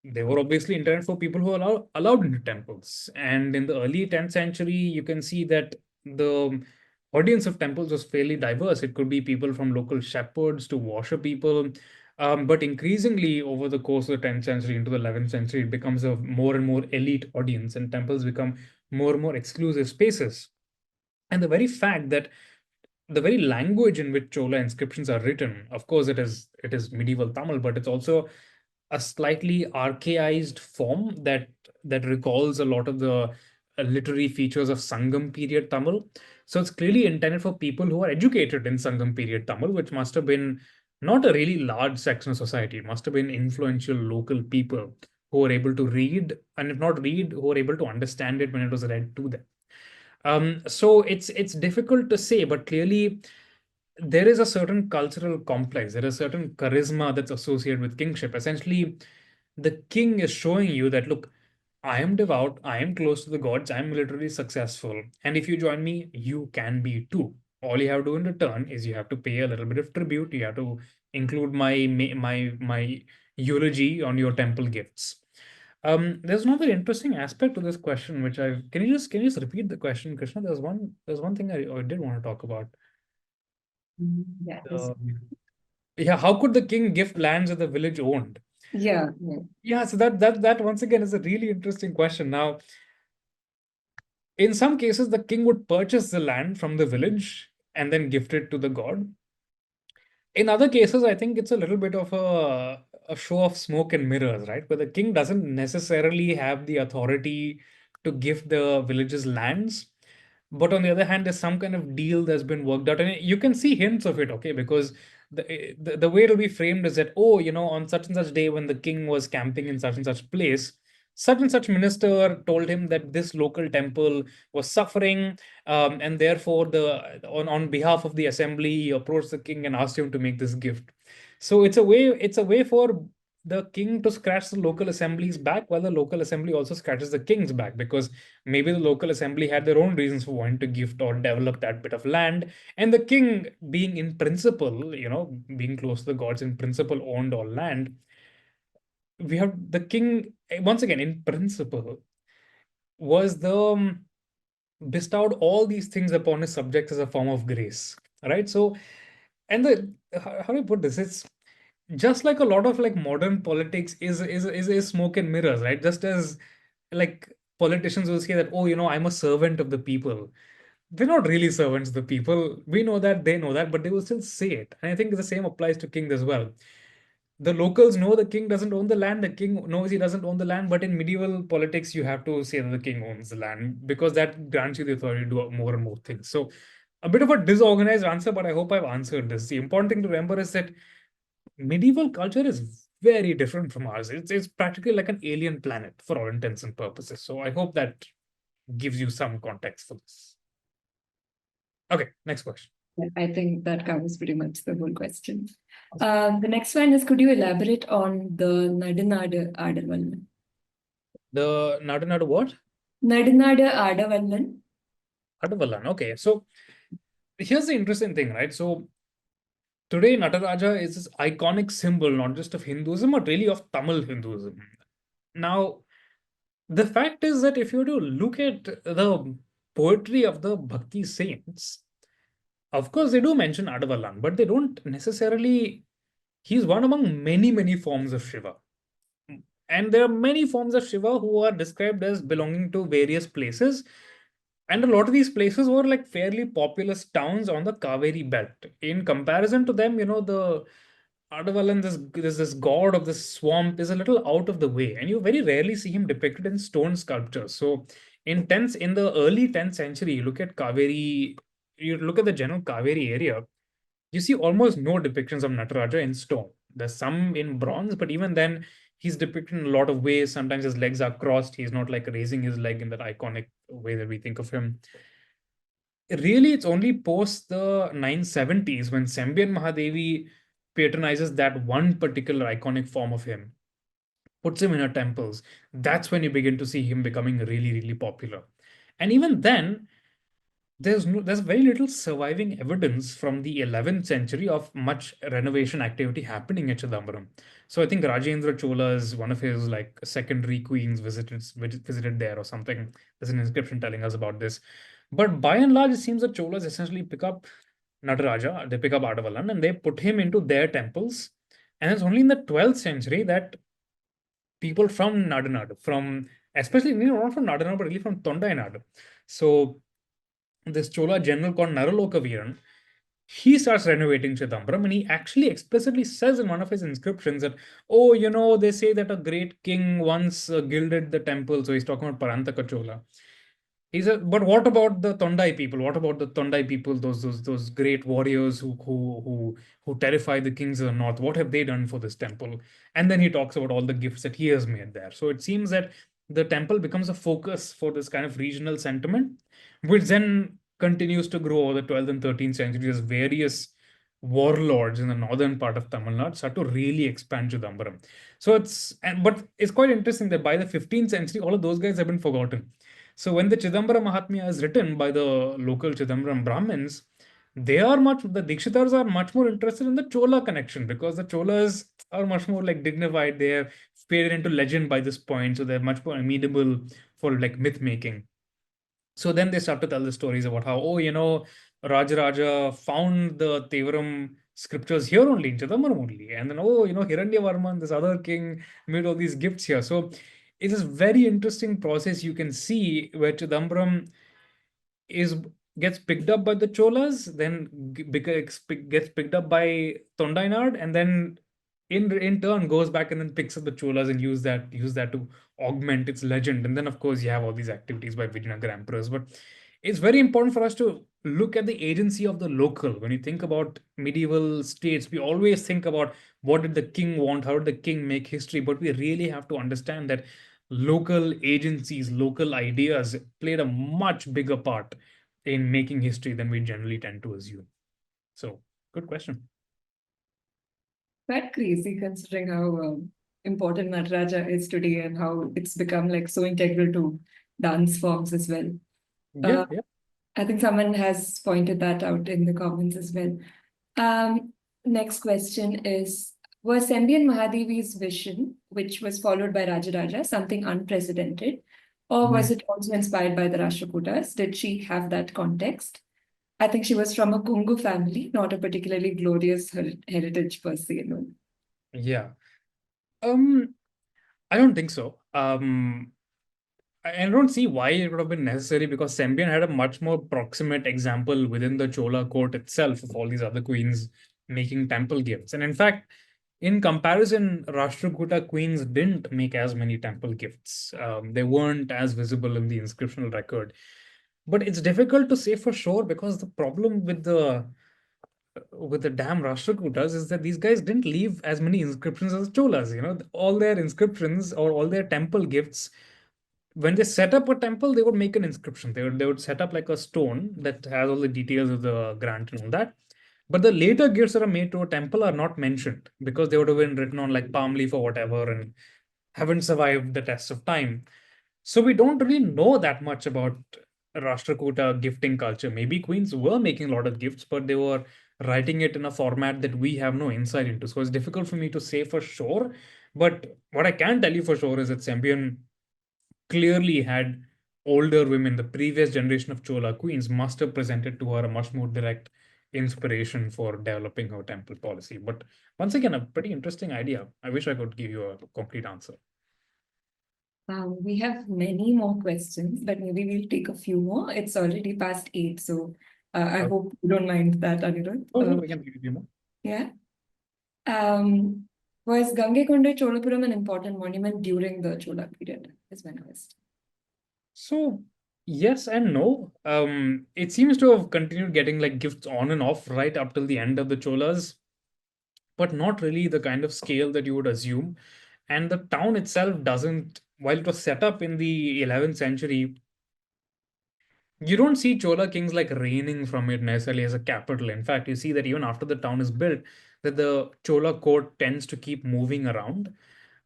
they were obviously intended for people who are allowed into temples. And in the early 10th century, you can see that the audience of temples was fairly diverse. It could be people from local shepherds to washer people. But increasingly, over the course of the 10th century into the 11th century, it becomes a more and more elite audience, and temples become more and more exclusive spaces. And the very fact that the very language in which Chola inscriptions are written, of course, it is medieval Tamil, but it's also a slightly archaized form that recalls a lot of the literary features of Sangam period Tamil. So it's clearly intended for people who are educated in Sangam period Tamil, which must have been not a really large section of society. It must have been influential local people who were able to read, and if not read, who were able to understand it when it was read to them. So it's difficult to say, but clearly there is a certain cultural complex. There is a certain charisma that's associated with kingship. Essentially, the king is showing you that, look, I am devout, I am close to the gods, I'm militarily successful, and if you join me, you can be too. All you have to do in return is you have to pay a little bit of tribute. You have to include my eulogy on your temple gifts. There's another interesting aspect to this question, which I can you just repeat the question, Krishna? There's one thing I did want to talk about. Yeah, Yeah, how could the king gift lands that the village owned? yeah, yeah. Yeah, so that once again is a really interesting question. Now, in some cases, the king would purchase the land from the village and then gift it to the god. In other cases, I think it's a little bit of a show of smoke and mirrors, right? Where the king doesn't necessarily have the authority to give the villages lands. But on the other hand, there's some kind of deal that's been worked out. And you can see hints of it, okay? Because the way it'll be framed is that, oh, on such and such day when the king was camping in such and such place, such and such minister told him that this local temple was suffering, and therefore on behalf of the assembly he approached the king and asked him to make this gift. So it's a way for the king to scratch the local assembly's back, while the local assembly also scratches the king's back, because maybe the local assembly had their own reasons for wanting to gift or develop that bit of land, and the king, being in principle, being close to the gods, in principle owned all land. We have the king, once again, in principle, was the bestowed all these things upon his subjects as a form of grace, right? So, and how do you put this? It's just like a lot of like modern politics is smoke and mirrors, right? Just as like politicians will say that, oh, I'm a servant of the people. They're not really servants of the people. We know that, they know that, but they will still say it. And I think the same applies to kings as well. The locals know the king doesn't own the land. The king knows he doesn't own the land. But in medieval politics, you have to say that the king owns the land, because that grants you the authority to do more and more things. So, a bit of a disorganized answer, but I hope I've answered this. The important thing to remember is that medieval culture is very different from ours. It's practically like an alien planet for all intents and purposes. So, I hope that gives you some context for this. Okay, next question. I think that covers pretty much the whole question. The next one is, could you elaborate on the Nadinadu Adavallan? The Nadu Nadu what? Nadinadu Adavallan. Adavallan. Okay, so here's the interesting thing, right? So today, Nataraja is this iconic symbol, not just of Hinduism, but really of Tamil Hinduism. Now, the fact is that if you were to look at the poetry of the Bhakti saints, of course, they do mention Adavallan, but they don't necessarily. He's one among many, many forms of Shiva. And there are many forms of Shiva who are described as belonging to various places. And a lot of these places were like fairly populous towns on the Kaveri belt. In comparison to them, the Adavallan, this god of the swamp, is a little out of the way, and you very rarely see him depicted in stone sculptures. So, in the early 10th century, you look at Kaveri, you look at the general Kaveri area, you see almost no depictions of Nataraja in stone. There's some in bronze, but even then, he's depicted in a lot of ways. Sometimes his legs are crossed. He's not like raising his leg in that iconic way that we think of him. Really, it's only post the 970s when Sembiyan Mahadevi patronizes that one particular iconic form of him, puts him in her temples. That's when you begin to see him becoming really, really popular. And even then, there's very little surviving evidence from the 11th century of much renovation activity happening at Chidambaram. So I think Rajendra Chola's one of his like secondary queens visited there or something. There's an inscription telling us about this. But by and large, it seems that Cholas essentially pick up Nataraja, they pick up Adavalan, and they put him into their temples. And it's only in the 12th century that people from Nadanadu, from especially not from Nadanadu, but really from Tondainadu. So this Chola general called Naraloka Veeran, he starts renovating Chidambaram, and he actually explicitly says in one of his inscriptions that, oh, they say that a great king once gilded the temple. So he's talking about Parantaka Chola. He said, but what about the Tondai people? What about the Tondai people, those great warriors who terrify the kings of the north? What have they done for this temple? And then he talks about all the gifts that he has made there. So it seems that the temple becomes a focus for this kind of regional sentiment, which then continues to grow over the 12th and 13th centuries as various warlords in the northern part of Tamil Nadu start to really expand Chidambaram. But it's quite interesting that by the 15th century, all of those guys have been forgotten. So when the Chidambara Mahatmya is written by the local Chidambaram Brahmins, the Dikshitars are much more interested in the Chola connection because the Cholas are much more like dignified. They have faded into legend by this point, so they're much more amenable for like myth making. So then they start to tell the stories about how, Rajaraja found the Tevaram scriptures here only in Chidambaram only. And then, Hiranyavarman, this other king, made all these gifts here. So it is very interesting process you can see where Chidambaram is gets picked up by the Cholas, then gets picked up by Tondainad, and then in turn goes back and then picks up the Cholas and use that to augment its legend. And then of course you have all these activities by Vijayanagar emperors. But it's very important for us to look at the agency of the local. When you think about medieval states, we always think about what did the king want, how did the king make history, but we really have to understand that local agencies, local ideas played a much bigger part in making history than we generally tend to assume. So, good question. Quite crazy considering how important Nataraja is today and how it's become like so integral to dance forms as well. Yeah, yeah. I think someone has pointed that out in the comments as well. Next question is, was sembiyan Mahadevi's vision, which was followed by Rajaraja, something unprecedented? Or was it also inspired by the Rashtrakutas? Did she have that context? I think she was from a Kungu family, not a particularly glorious heritage per se. No. Yeah. I don't think so. I don't see why it would have been necessary because Sembian had a much more proximate example within the Chola court itself of all these other queens making temple gifts. And in fact, in comparison, Rashtrakuta queens didn't make as many temple gifts. They weren't as visible in the inscriptional record. But it's difficult to say for sure because the problem with the damn Rashtrakutas is that these guys didn't leave as many inscriptions as Cholas. All their inscriptions or all their temple gifts, when they set up a temple, they would make an inscription. They would set up like a stone that has all the details of the grant and all that. But the later gifts that are made to a temple are not mentioned because they would have been written on like palm leaf or whatever and haven't survived the test of time. So we don't really know that much about Rashtrakuta gifting culture. Maybe queens were making a lot of gifts, but they were writing it in a format that we have no insight into. So it's difficult for me to say for sure. But what I can tell you for sure is that Sembian clearly had older women. The previous generation of Chola queens must have presented to her a much more direct inspiration for developing her temple policy. But once again, a pretty interesting idea. I wish I could give you a complete answer. We have many more questions, but maybe we'll take a few more. It's already past 8, so I hope you don't mind that, Anirudh. No, we can give you more. Yeah. Was Gangekonda Cholapuram an important monument during the Chola period? Is my question. So yes and no. It seems to have continued getting like gifts on and off right up till the end of the Cholas, but not really the kind of scale that you would assume. And the town itself doesn't, while it was set up in the 11th century, you don't see Chola kings like reigning from it necessarily as a capital. In fact, you see that even after the town is built, that the Chola court tends to keep moving around.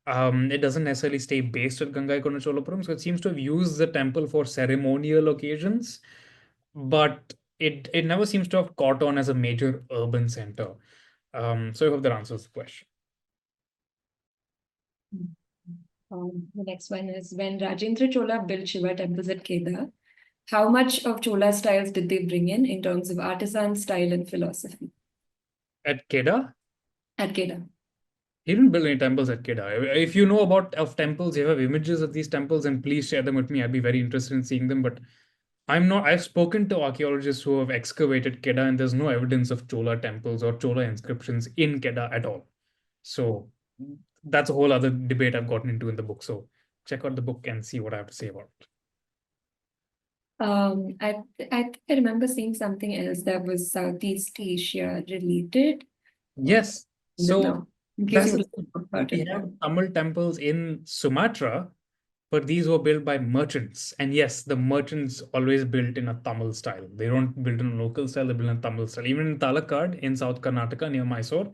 It doesn't necessarily stay based at Gangaikonda Cholapuram, so it seems to have used the temple for ceremonial occasions, but it never seems to have caught on as a major urban center. So I hope that answers the question. The next one is when Rajendra Chola built Shiva temples at Kedar, how much of Chola styles did they bring in terms of artisan style and philosophy At Kedah, at Kedar? he didn't build any temples at Kedah. If you know about of temples, you have images of these temples, and please share them with me. I'd be very interested in seeing them. But I'm not. I've spoken to archaeologists who have excavated Kedah, and there's no evidence of Chola temples or Chola inscriptions in Kedah at all. So that's a whole other debate I've gotten into in the book. So check out the book and see what I have to say about it. I think I remember seeing something else that was Southeast Asia related. Yes. So No, in case that's you the would thing. talk about We it. have Tamil temples in Sumatra, but these were built by merchants. And yes, the merchants always built in a Tamil style. They don't build in a local style, they build in a Tamil style. Even in Talakkad in South Karnataka near Mysore,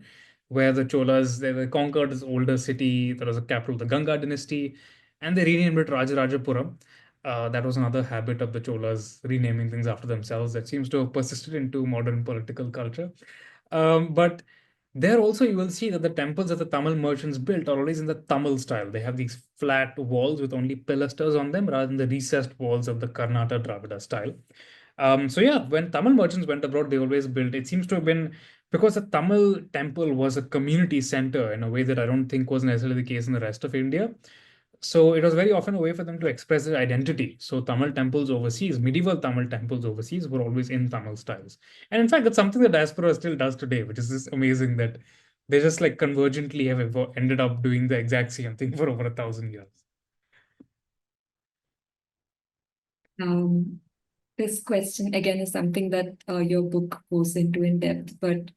where the Cholas, they were conquered this older city, that was a capital of the Ganga dynasty, and they renamed it Rajarajapuram. That was another habit of the Cholas renaming things after themselves that seems to have persisted into modern political culture. But there also you will see that the temples that the Tamil merchants built are always in the Tamil style. They have these flat walls with only pilasters on them rather than the recessed walls of the Karnataka Dravida style. So yeah, when Tamil merchants went abroad, they always built. It seems to have been because the Tamil temple was a community center in a way that I don't think was necessarily the case in the rest of India. So it was very often a way for them to express their identity. So Tamil temples overseas, medieval Tamil temples overseas, were always in Tamil styles. And in fact, that's something the diaspora still does today, which is just amazing that they just like convergently have ended up doing the exact same thing for over 1,000 years. Um, this question again is something that your book goes into in depth, but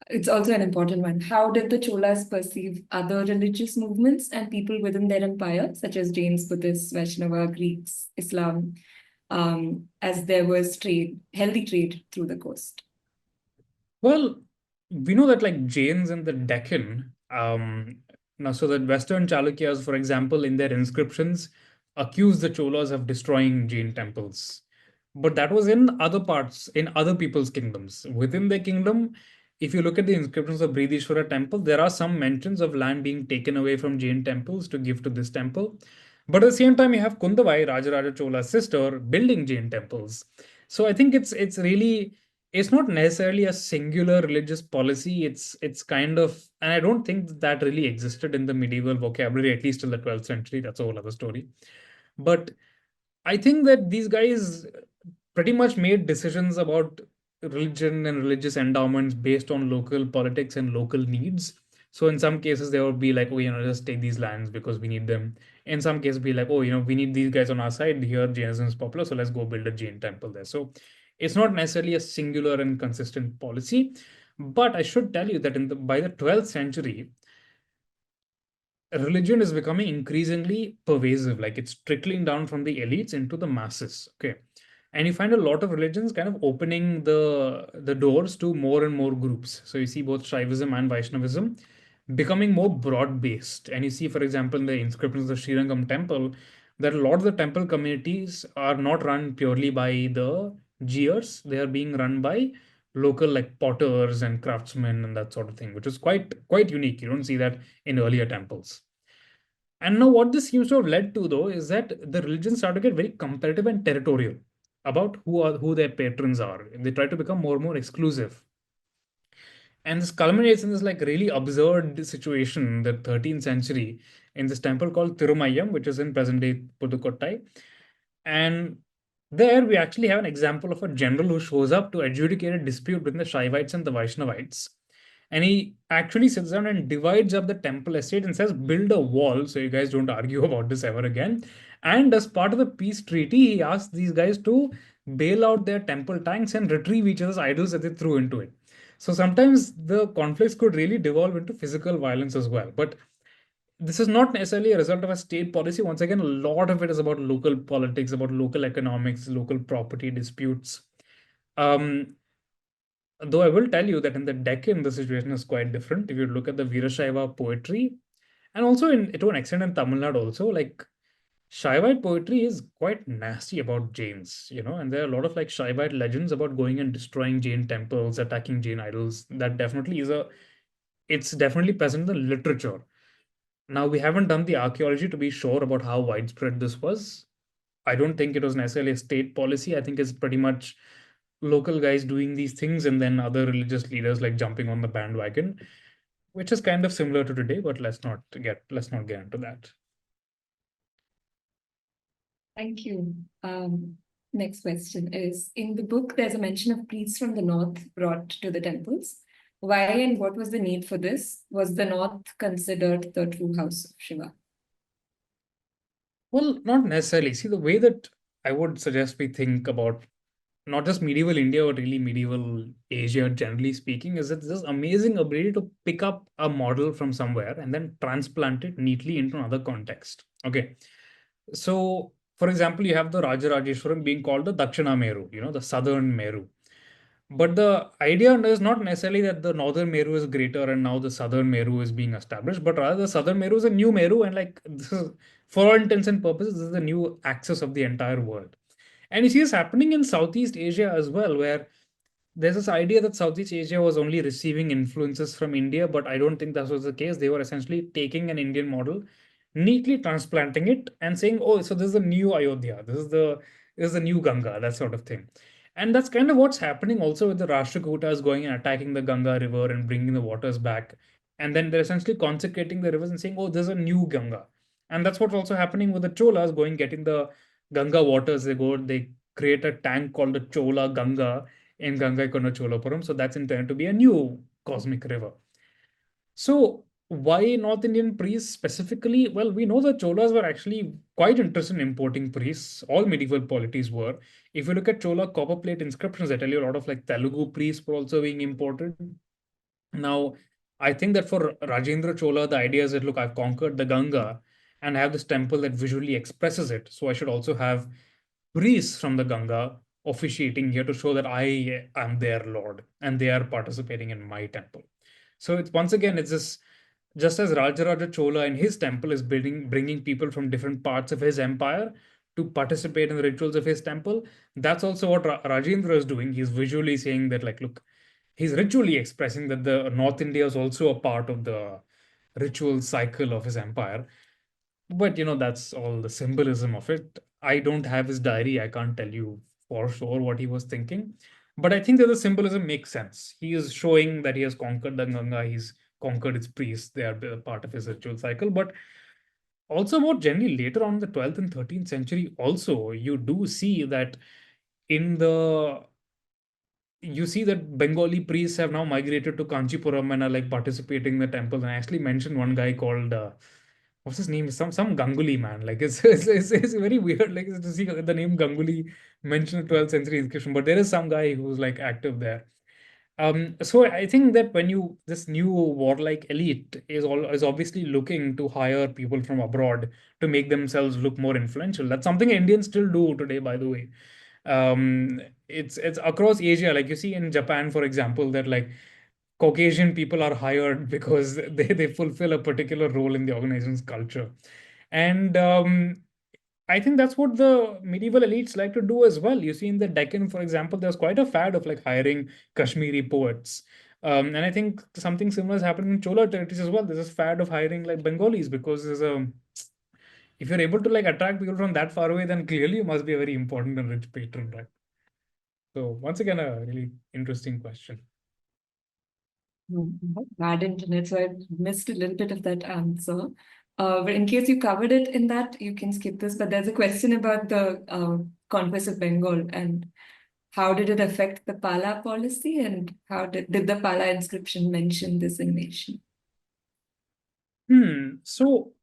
it's also an important one. How did the Cholas perceive other religious movements and people within their empire, such as Jains, Buddhists, Vaishnava, Greeks, Islam, as there was healthy trade through the coast? Well, we know that like Jains in the Deccan, now so that Western Chalukyas, for example, in their inscriptions, accuse the Cholas of destroying Jain temples. But that was in other parts, in other people's kingdoms. Within their kingdom, if you look at the inscriptions of Brihadishvara temple, there are some mentions of land being taken away from Jain temples to give to this temple. But at the same time, you have Kundavai, Rajaraja Chola's sister, building Jain temples. So I think it's really it's not necessarily a singular religious policy. It's kind of, and I don't think that really existed in the medieval vocabulary, at least till the 12th century. That's a whole other story. But I think that these guys pretty much made decisions about religion and religious endowments based on local politics and local needs. So in some cases, they would be like, oh, just take these lands because we need them. In some cases, be like, oh, we need these guys on our side. Here, Jainism is popular, so let's go build a Jain temple there. So it's not necessarily a singular and consistent policy. But I should tell you that by the 12th century, religion is becoming increasingly pervasive, like it's trickling down from the elites into the masses. Okay. And you find a lot of religions kind of opening the doors to more and more groups. So you see both Shaivism and Vaishnavism becoming more broad based. And you see, for example, in the inscriptions of Srirangam temple, that a lot of the temple communities are not run purely by the Jeers, they are being run by local like potters and craftsmen and that sort of thing, which is quite unique. You don't see that in earlier temples. And now, what this seems to have led to, though, is that the religions start to get very competitive and territorial about who their patrons are. They try to become more and more exclusive. And this culminates in this like really absurd situation in the 13th century in this temple called Tirumayam, which is in present-day Pudukkottai. And there we actually have an example of a general who shows up to adjudicate a dispute between the Shaivites and the Vaishnavites. And he actually sits down and divides up the temple estate and says, build a wall so you guys don't argue about this ever again. And as part of the peace treaty, he asks these guys to bail out their temple tanks and retrieve each other's idols that they threw into it. So sometimes the conflicts could really devolve into physical violence as well. But this is not necessarily a result of a state policy. Once again, a lot of it is about local politics, about local economics, local property disputes. Um, though I will tell you that in the Deccan, the situation is quite different. If you look at the Virashaiva poetry, And also to an extent in Tamil Nadu also, like Shaivite poetry is quite nasty about Jains, and there are a lot of like Shaivite legends about going and destroying Jain temples, attacking Jain idols. That definitely it's definitely present in the literature. Now, we haven't done the archaeology to be sure about how widespread this was. I don't think it was necessarily a state policy. I think it's pretty much local guys doing these things and then other religious leaders like jumping on the bandwagon, which is kind of similar to today, but let's not get into that. Thank you. Next question is, in the book, there's a mention of priests from the north brought to the temples. Why and what was the need for this? Was the north considered the true house of Shiva? Well, not necessarily. See, the way that I would suggest we think about not just medieval India, but really medieval Asia, generally speaking, is that this amazing ability to pick up a model from somewhere and then transplant it neatly into another context. Okay. So, for example, you have the Rajarajeshwaram being called the Dakshina Meru, the southern Meru. But the idea is not necessarily that the northern Meru is greater and now the southern Meru is being established, but rather the southern Meru is a new Meru, and like this is, for all intents and purposes, this is the new axis of the entire world. And you see this happening in Southeast Asia as well, where there's this idea that Southeast Asia was only receiving influences from India, but I don't think that was the case. They were essentially taking an Indian model, neatly transplanting it, and saying, "Oh, so this is the new Ayodhya. This is the new Ganga," that sort of thing. And that's kind of what's happening also with the Rashtrakutas going and attacking the Ganga River and bringing the waters back. And then they're essentially consecrating the rivers and saying, "Oh, there's a new Ganga." And that's what's also happening with the Cholas going getting the Ganga waters. They create a tank called the Chola Ganga in Gangaikonda So that's intended to be a new cosmic river. So why North Indian priests specifically? Well, we know the Cholas were actually quite interested in importing priests. All medieval polities were. If you look at Chola copper plate inscriptions, they tell you a lot of like Telugu priests were also being imported. Now, I think that for Rajendra Chola, the idea is that look, I've conquered the Ganga and I have this temple that visually expresses it. So I should also have priests from the Ganga officiating here to show that I am their lord and they are participating in my temple. So it's once again, it's this just as Rajaraja Chola in his temple is bringing people from different parts of his empire to participate in the rituals of his temple. That's also what Rajendra is doing. He's visually saying that, like, look, he's ritually expressing that the North India is also a part of the ritual cycle of his empire. But that's all the symbolism of it. I don't have his diary. I can't tell you for sure what he was thinking. But I think that the symbolism makes sense. He is showing that he has conquered the Ganga, he's conquered its priests, they are part of his ritual cycle. But also, more generally, later on in the 12th and 13th century, also, you do see that in the you see that Bengali priests have now migrated to Kanchipuram and are like participating in the temples. And I actually mentioned one guy called what's his name? Some Ganguly man. Like it's very weird. Like to see the name Ganguly mentioned in 12th century inscription, but there is some guy who's like active there. So I think that when this new warlike elite is obviously looking to hire people from abroad to make themselves look more influential. That's something Indians still do today, by the way. It's across Asia. Like you see in Japan, for example, that like Caucasian people are hired because they fulfill a particular role in the organization's culture. And I think that's what the medieval elites like to do as well. You see, in the Deccan, for example, there's quite a fad of like hiring Kashmiri poets. And I think something similar is happening in Chola territories as well. There's this fad of hiring like Bengalis because if you're able to like attract people from that far away, then clearly you must be a very important and rich patron, right? So once again, a really interesting question. Bad internet, so I missed a little bit of that answer. But in case you covered it in that, you can skip this. But there's a question about the conquest of Bengal and how did it affect the Pala policy and how did the Pala inscription mention this invasion? So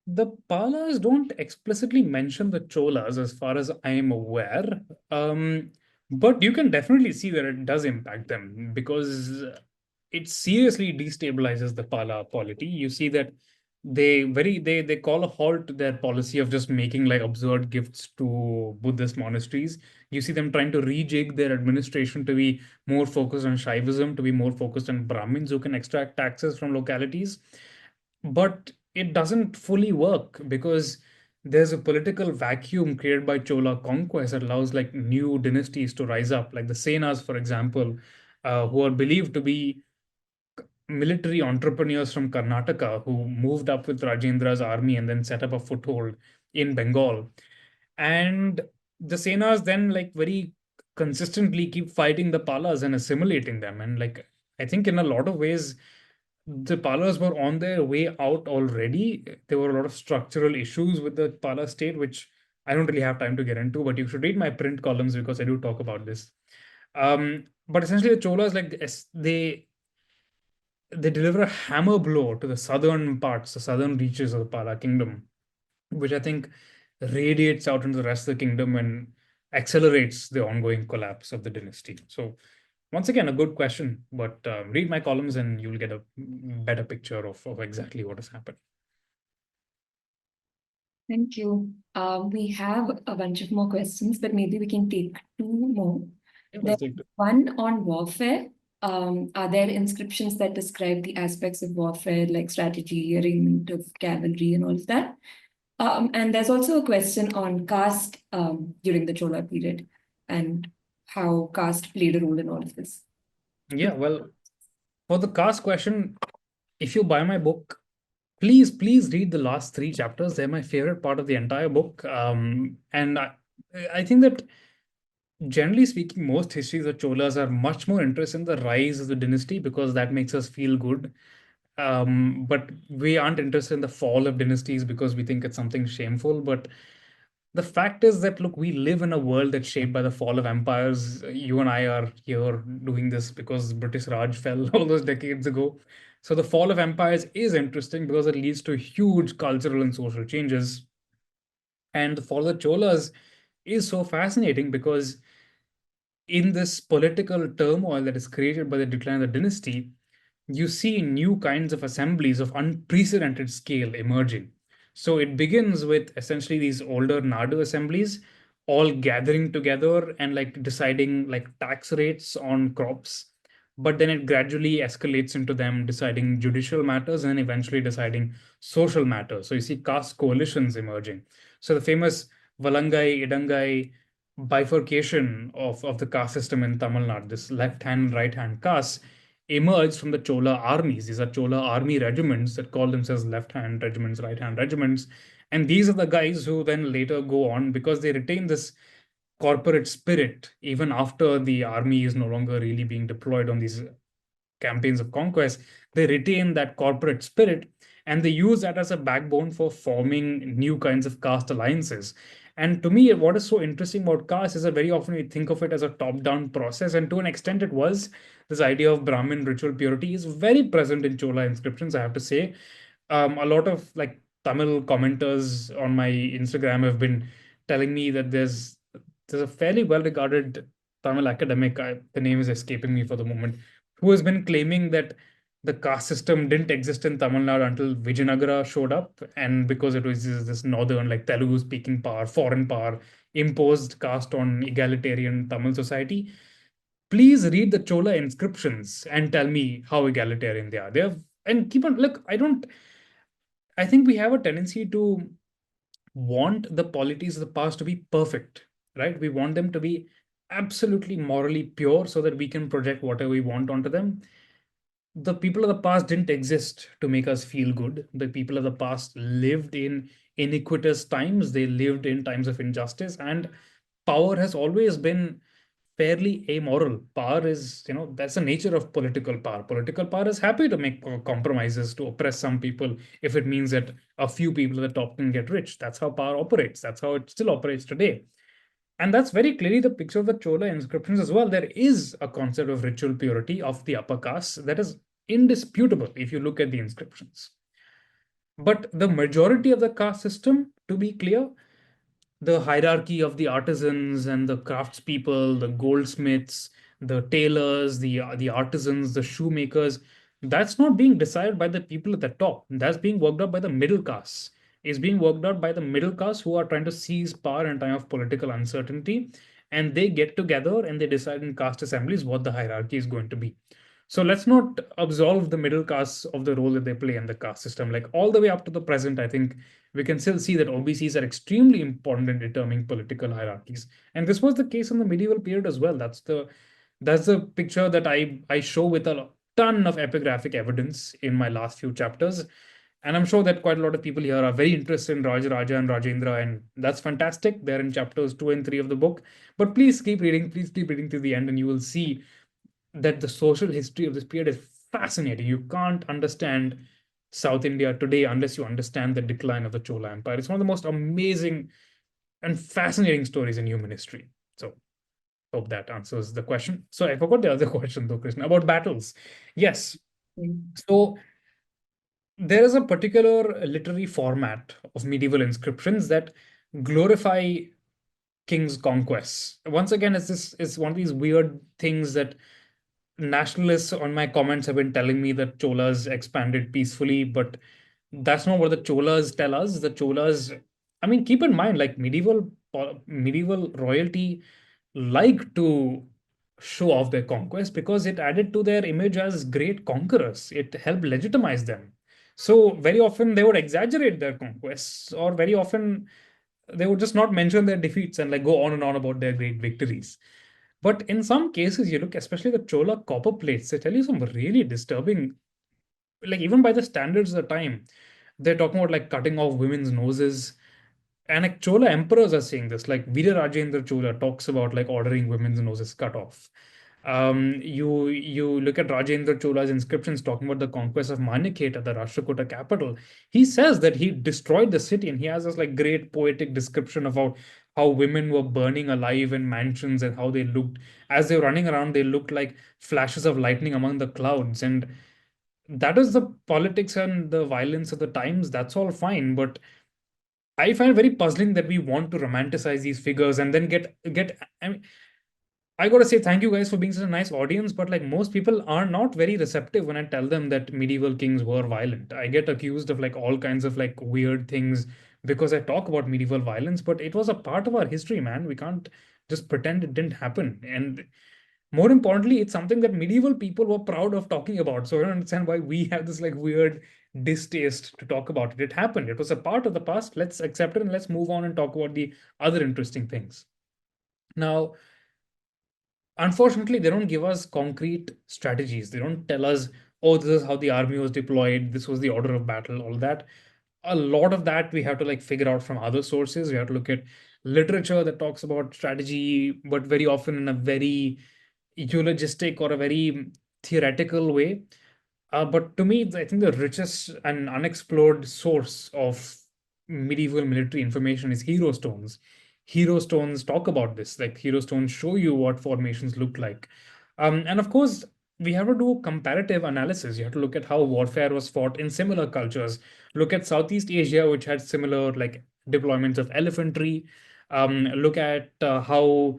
the Palas don't explicitly mention the Cholas as far as I am aware. But you can definitely see that it does impact them because it seriously destabilizes the Pala polity. You see that they call a halt to their policy of just making like absurd gifts to Buddhist monasteries. You see them trying to rejig their administration to be more focused on Shaivism, to be more focused on Brahmins who can extract taxes from localities. but it doesn't fully work because there's a political vacuum created by Chola conquest that allows like new dynasties to rise up, like the Senas, for example, who are believed to be military entrepreneurs from Karnataka who moved up with Rajendra's army and then set up a foothold in Bengal. And the Senas then like very consistently keep fighting the Palas and assimilating them. And like I think in a lot of ways, the Palas were on their way out already. There were a lot of structural issues with the Pala state, which I don't really have time to get into, but you should read my print columns because I do talk about this. But essentially, the Cholas like they deliver a hammer blow to the southern parts, the southern reaches of the Pala kingdom, which I think radiates out into the rest of the kingdom and accelerates the ongoing collapse of the dynasty. So, once again, a good question, but read my columns and you'll get a better picture of exactly what has happened. Thank you. We have a bunch of more questions, but maybe we can take two more. Yeah, There's let's take it. one on warfare. Are there inscriptions that describe the aspects of warfare, like strategy, arrangement of cavalry, and all of that? And there's also a question on caste during the Chola period and how caste played a role in all of this. Yeah, well, for the caste question, if you buy my book, please read the last three chapters. They're my favorite part of the entire book. And I think that generally speaking, most histories of Cholas are much more interested in the rise of the dynasty because that makes us feel good. But we aren't interested in the fall of dynasties because we think it's something shameful. But the fact is that, look, we live in a world that's shaped by the fall of empires. You and I are here doing this because British Raj fell all those decades ago. So the fall of empires is interesting because it leads to huge cultural and social changes. And the fall of the Cholas is so fascinating because in this political turmoil that is created by the decline of the dynasty, you see new kinds of assemblies of unprecedented scale emerging. So it begins with essentially these older Nadu assemblies all gathering together and like deciding like tax rates on crops. But then it gradually escalates into them deciding judicial matters and then eventually deciding social matters. So you see caste coalitions emerging. So the famous Valangai, Idangai bifurcation of the caste system in Tamil Nadu, this left hand, right hand caste, emerged from the Chola armies. These are Chola army regiments that call themselves left hand regiments, right hand regiments. And these are the guys who then later go on because they retain this corporate spirit even after the army is no longer really being deployed on these campaigns of conquest. They retain that corporate spirit and they use that as a backbone for forming new kinds of caste alliances. And to me, what is so interesting about caste is that very often we think of it as a top down process, and to an extent, it was. This idea of Brahmin ritual purity is very present in Chola inscriptions, I have to say. A lot of like Tamil commenters on my Instagram have been telling me that there's a fairly well regarded Tamil academic, the name is escaping me for the moment, who has been claiming that the caste system didn't exist in Tamil Nadu until Vijayanagara showed up, and because it was this northern, like Telugu speaking power, foreign power, imposed caste on egalitarian Tamil society. Please read the Chola inscriptions and tell me how egalitarian they are. And keep on look. I think we have a tendency to want the polities of the past to be perfect, right? We want them to be absolutely morally pure so that we can project whatever we want onto them. The people of the past didn't exist to make us feel good. The people of the past lived in iniquitous times, they lived in times of injustice, and power has always been fairly amoral. Power is, that's the nature of political power. Political power is happy to make compromises to oppress some people if it means that a few people at the top can get rich. That's how power operates. That's how it still operates today. And that's very clearly the picture of the Chola inscriptions as well. There is a concept of ritual purity of the upper caste that is indisputable if you look at the inscriptions. But the majority of the caste system, to be clear, the hierarchy of the artisans and the craftspeople, the goldsmiths, the tailors, the artisans, the shoemakers, that's not being decided by the people at the top. That's being worked out by the middle class. It's being worked out by the middle class who are trying to seize power in time of political uncertainty. And they get together and they decide in caste assemblies what the hierarchy is going to be. So let's not absolve the middle castes of the role that they play in the caste system. Like all the way up to the present, I think we can still see that OBCs are extremely important in determining political hierarchies. And this was the case in the medieval period as well. That's the picture that I show with a ton of epigraphic evidence in my last few chapters. And I'm sure that quite a lot of people here are very interested in Rajaraja and Rajendra, and that's fantastic. They're in chapters 2 and 3 of the book. But please keep reading to the end, and you will see that the social history of this period is fascinating. You can't understand South India today unless you understand the decline of the Chola Empire. It's one of the most amazing and fascinating stories in human history. So, hope that answers the question. So, I forgot the other question though, Krishna, about battles. Yes. So, there is a particular literary format of medieval inscriptions that glorify king's conquests. Once again, it's this is one of these weird things that nationalists on my comments have been telling me that Cholas expanded peacefully, but that's not what the Cholas tell us. The Cholas, I mean, keep in mind, like medieval royalty liked to show off their conquest because it added to their image as great conquerors. It helped legitimize them. So very often they would exaggerate their conquests, or very often they would just not mention their defeats and like go on and on about their great victories. But in some cases, you look, especially the Chola copper plates, they tell you some really disturbing, like even by the standards of the time, they're talking about like cutting off women's noses. And like Chola emperors are saying this, like Veera Rajendra Chola talks about like ordering women's noses cut off. You look at Rajendra Chola's inscriptions talking about the conquest of Maniket at the Rashtrakuta capital. He says that he destroyed the city, and he has this like great poetic description of how women were burning alive in mansions and how they looked as they were running around. They looked like flashes of lightning among the clouds, and that is the politics and the violence of the times. That's all fine, but I find it very puzzling that we want to romanticize these figures and then get. I mean, I gotta say thank you guys for being such a nice audience, but like most people are not very receptive when I tell them that medieval kings were violent. I get accused of like all kinds of like weird things because I talk about medieval violence, but it was a part of our history, man. We can't just pretend it didn't happen. And more importantly, it's something that medieval people were proud of talking about. So I don't understand why we have this like weird distaste to talk about it. It happened. It was a part of the past. Let's accept it and let's move on and talk about the other interesting things. Now, unfortunately, they don't give us concrete strategies. They don't tell us, oh, this is how the army was deployed, this was the order of battle, all that. A lot of that we have to like figure out from other sources. We have to look at literature that talks about strategy, but very often in a very eulogistic or a very theoretical way. But to me, I think the richest and unexplored source of medieval military information is hero stones. Hero stones talk about this, like hero stones show you what formations look like. And of course, we have to do comparative analysis. You have to look at how warfare was fought in similar cultures. Look at Southeast Asia, which had similar like deployments of elephantry. Look at how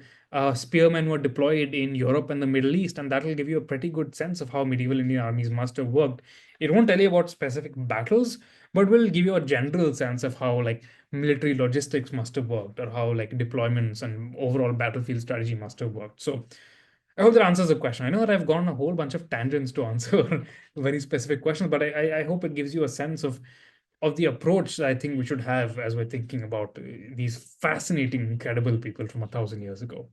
spearmen were deployed in Europe and the Middle East, and that will give you a pretty good sense of how medieval Indian armies must have worked. It won't tell you about specific battles, but will give you a general sense of how like military logistics must have worked, or how like deployments and overall battlefield strategy must have worked. So I hope that answers the question. I know that I've gone a whole bunch of tangents to answer very specific questions, but I hope it gives you a sense of the approach that I think we should have as we're thinking about these fascinating, incredible people from 1,000 years ago.